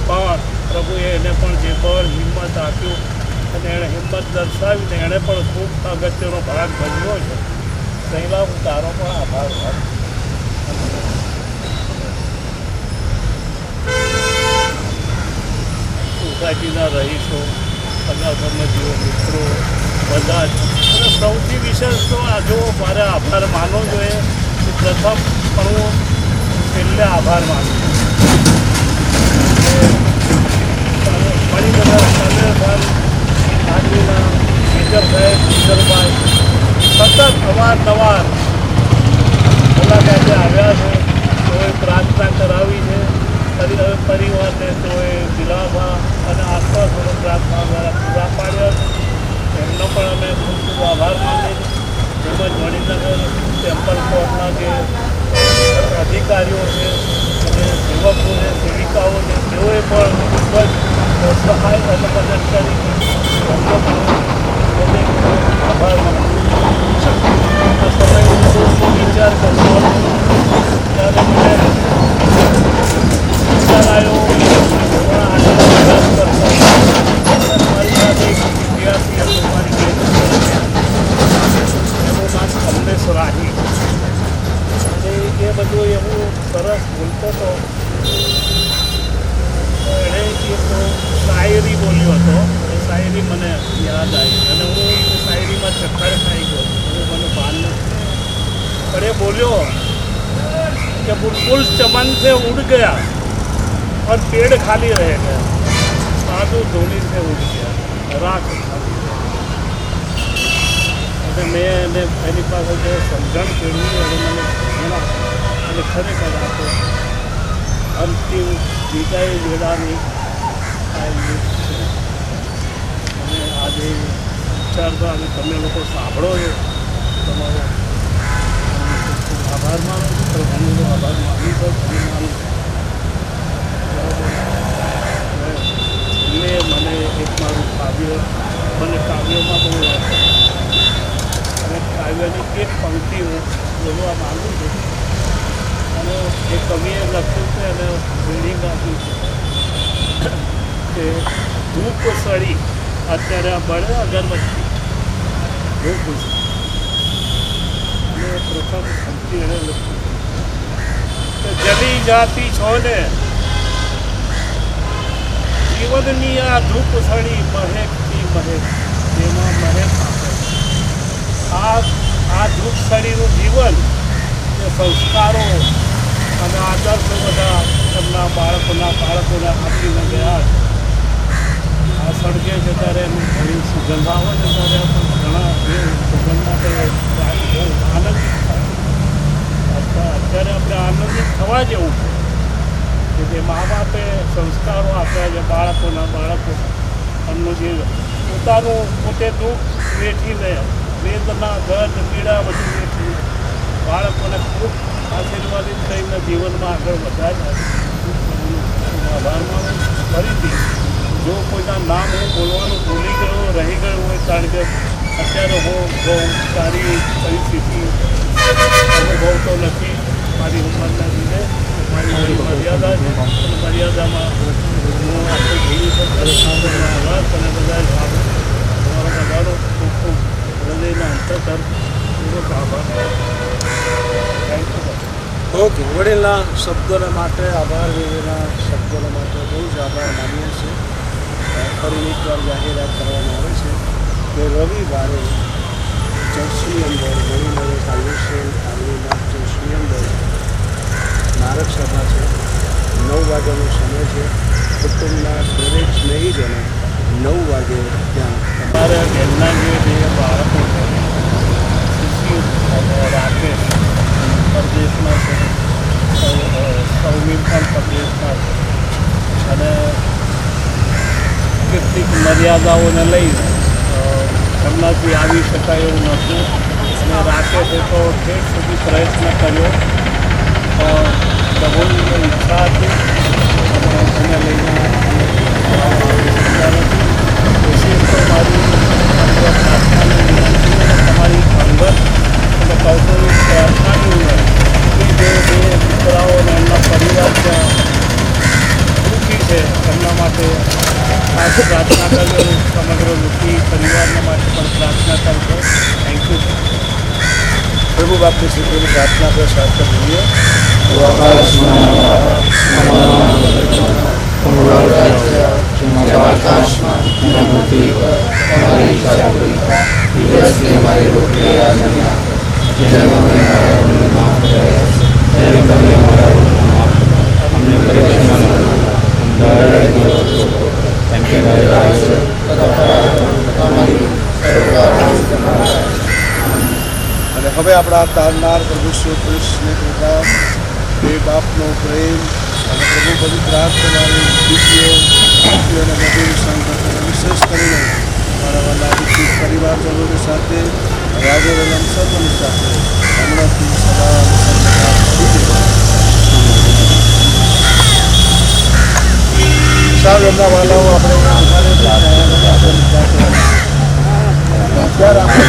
પણ પ્રભુએ એને પણ જે બળ હિંમત આપ્યું અને એણે હિંમત દર્શાવીને એણે પણ ખૂબ અગત્યનો ભાગ ભજવ્યો છે. શૈલા હું તારો પણ આભાર માનું. સોસાયટીના રહીશો સગા સંબંધીઓ મિત્રો બધા જ અને સૌથી વિશેષ તો આ જો મારે આભાર માનવો જોઈએ તો પ્રથમ પણ હું છેલ્લે આભાર માનું છું. ઘણી બધા સામેલ આદમીના મેજર સાહેબ કિશોરભાઈ સતત અવારનવાર મુલાકાતે આવ્યા છે. તેઓએ પ્રાર્થના કરાવી છે પરિવારને, તેઓએ દિલાભા અને આસપાસનો પ્રાર્થના દ્વારા પૂરા પાડ્યા છે. એમનો પણ અમે ખૂબ ખૂબ આભાર માનીએ છીએ. તેમજ મણિનગર ટેમ્પલ કોર્ટના જે અધિકારીઓ છે અને સેવકો છે સેવિકાઓ છે તેઓએ પણ ખૂબ જ સહાય અને મદદ કરી એમનો પણ આભાર માનું. આ સમય હું વિચાર કરતો હતો ત્યારે મને વિચાર આવ્યો એણે એક શાયરી બોલ્યો હતો. એ શાયરી મને યાદ આવી અને હું એ શાયરીમાં ચક્કર ખાઈ ગયો. મને ભાન નથી, પણ એ બોલ્યો कि बुलबुल चमन से उड़ गया और पेड़ खाली रह गया, साधु धोनी से उड़ गया, राख खाली रह गया. મેં એની પાસે જે સમજણ કેળવી અને મને ઘણા અને ખરેખર આપો અંતિમ વિદાય વેળાની આ યુગ છે. અને આજે વિચારતા અને તમે લોકો સાંભળો છો, તમારો આભાર માનું છું. પ્રભુનો આભાર માની તો માનું. મને એક મારું કાવ્ય, મને કાવ્યોમાં બહુ રસ છે અને કાવ્યની એક પંક્તિ હું બોલવા માગું છું. અને એ કવિએ લખ્યું છે અને બિલ્ડિંગ આપ્યું છે કે ધૂપ સળી અત્યારે બળે અગરબત્તી, ધૂપ અને પ્રથમ પંક્તિ એણે લખ્યું કે જલી જાતિ છો ને જીવનની આ ધૂપ સળી મહેકતી મહેક તેમાં મહેક આપે. આ ધૂપ સળીનું જીવન એ સંસ્કારો અને આદર્શો બધા એમના બાળકોના આપીને ગયા. આ સળગે છે ત્યારે એનું ઘણી સુગંધ આવે છે ત્યારે ઘણા એ સુગંધ માટે બહુ આનંદિત થાય. અત્યારે આપણે આનંદિત થવા જેવું છે કે જે મા બાપે સંસ્કારો આપ્યા છે બાળકો એમનું જે પોતાનું પોતે દુઃખ વેઠીને વેદના દર્દ પીડા બધું વેઠીને બાળકોને ખૂબ આશીર્વાદિત થઈને જીવનમાં આગળ વધાર્યા. આભાર માનું ફરીથી. જો કોઈના નામ હું બોલવાનું ભૂલી ગયો રહી ગયું હોય, કારણ કે અત્યારે હું બહુ સારી પરિસ્થિતિ અનુભવતો નથી મારી ઉંમરના લીધે. મારી મર્યાદા છે અને મર્યાદામાં હું આપણે જોઈ શકું. આભાર અને બધા તમારો બધાનો ખૂબ ખૂબ હૃદયના અંતર પૂર્વક આભાર. Thank you. ઓકે, વડીલના શબ્દોને માટે આભાર, વિવેના શબ્દોને માટે બહુ જ આભાર માનીએ છીએ. ફરી એકવાર જાહેરાત કરવામાં આવે છે કે રવિવારે ચર્ચની અંદર વડીલોએ સાલ્વેશન આર્મીના ચર્ચની અંદર નારક સભા છે. 9 વાગ્યાનો સમય છે. કુટુંબના દરેક સ્નેહીજનો 9 વાગે ત્યાં અમારા ઘરના જે બાળકો છે શિશિર અને રાકેશ પરદેશમાં છે, સૌમિલ પણ પરદેશમાં છે અને કેટલીક મર્યાદાઓને લઈ એમનાથી આવી શકાય એવું નહોતું. અને રાકેશે તો ઠેઠ સુધી પ્રયત્ન કર્યો. પ્રભુની ઈચ્છા હતી અને એને લઈને વિશેષ તો મારી પ્રાર્થનાની વિનંતી અને તમારી અંગત અને કૌટુંબિક પ્રાર્થનાની અંદર કે જે દીકરાઓ અને એમના પરિવાર ત્યાં દુઃખી છે એમના માટે ખાસ પ્રાર્થના કરજો. સમગ્ર દુઃખી પરિવારના માટે પણ પ્રાર્થના કરજો. Thank you. પ્રભુ બાપની શ્રીની પ્રાર્થના પર સાથે જોઈએ. અને હવે આપણા તારનાર પ્રભુ શ્રી કૃષ્ણ કૃપા, બે બાપનો પ્રેમ અને પ્રભુ પવિત્ર આત્માની દિવ્ય અને મધુર સંગત અને વિશેષ કરીને મારા વાલા વિકસિત પરિવારજનોની સાથે રાજેરલમ સર્વની સાથે હમણાંથી સદા સાવ એમના વાલાઓ આપણે અત્યારે આપણે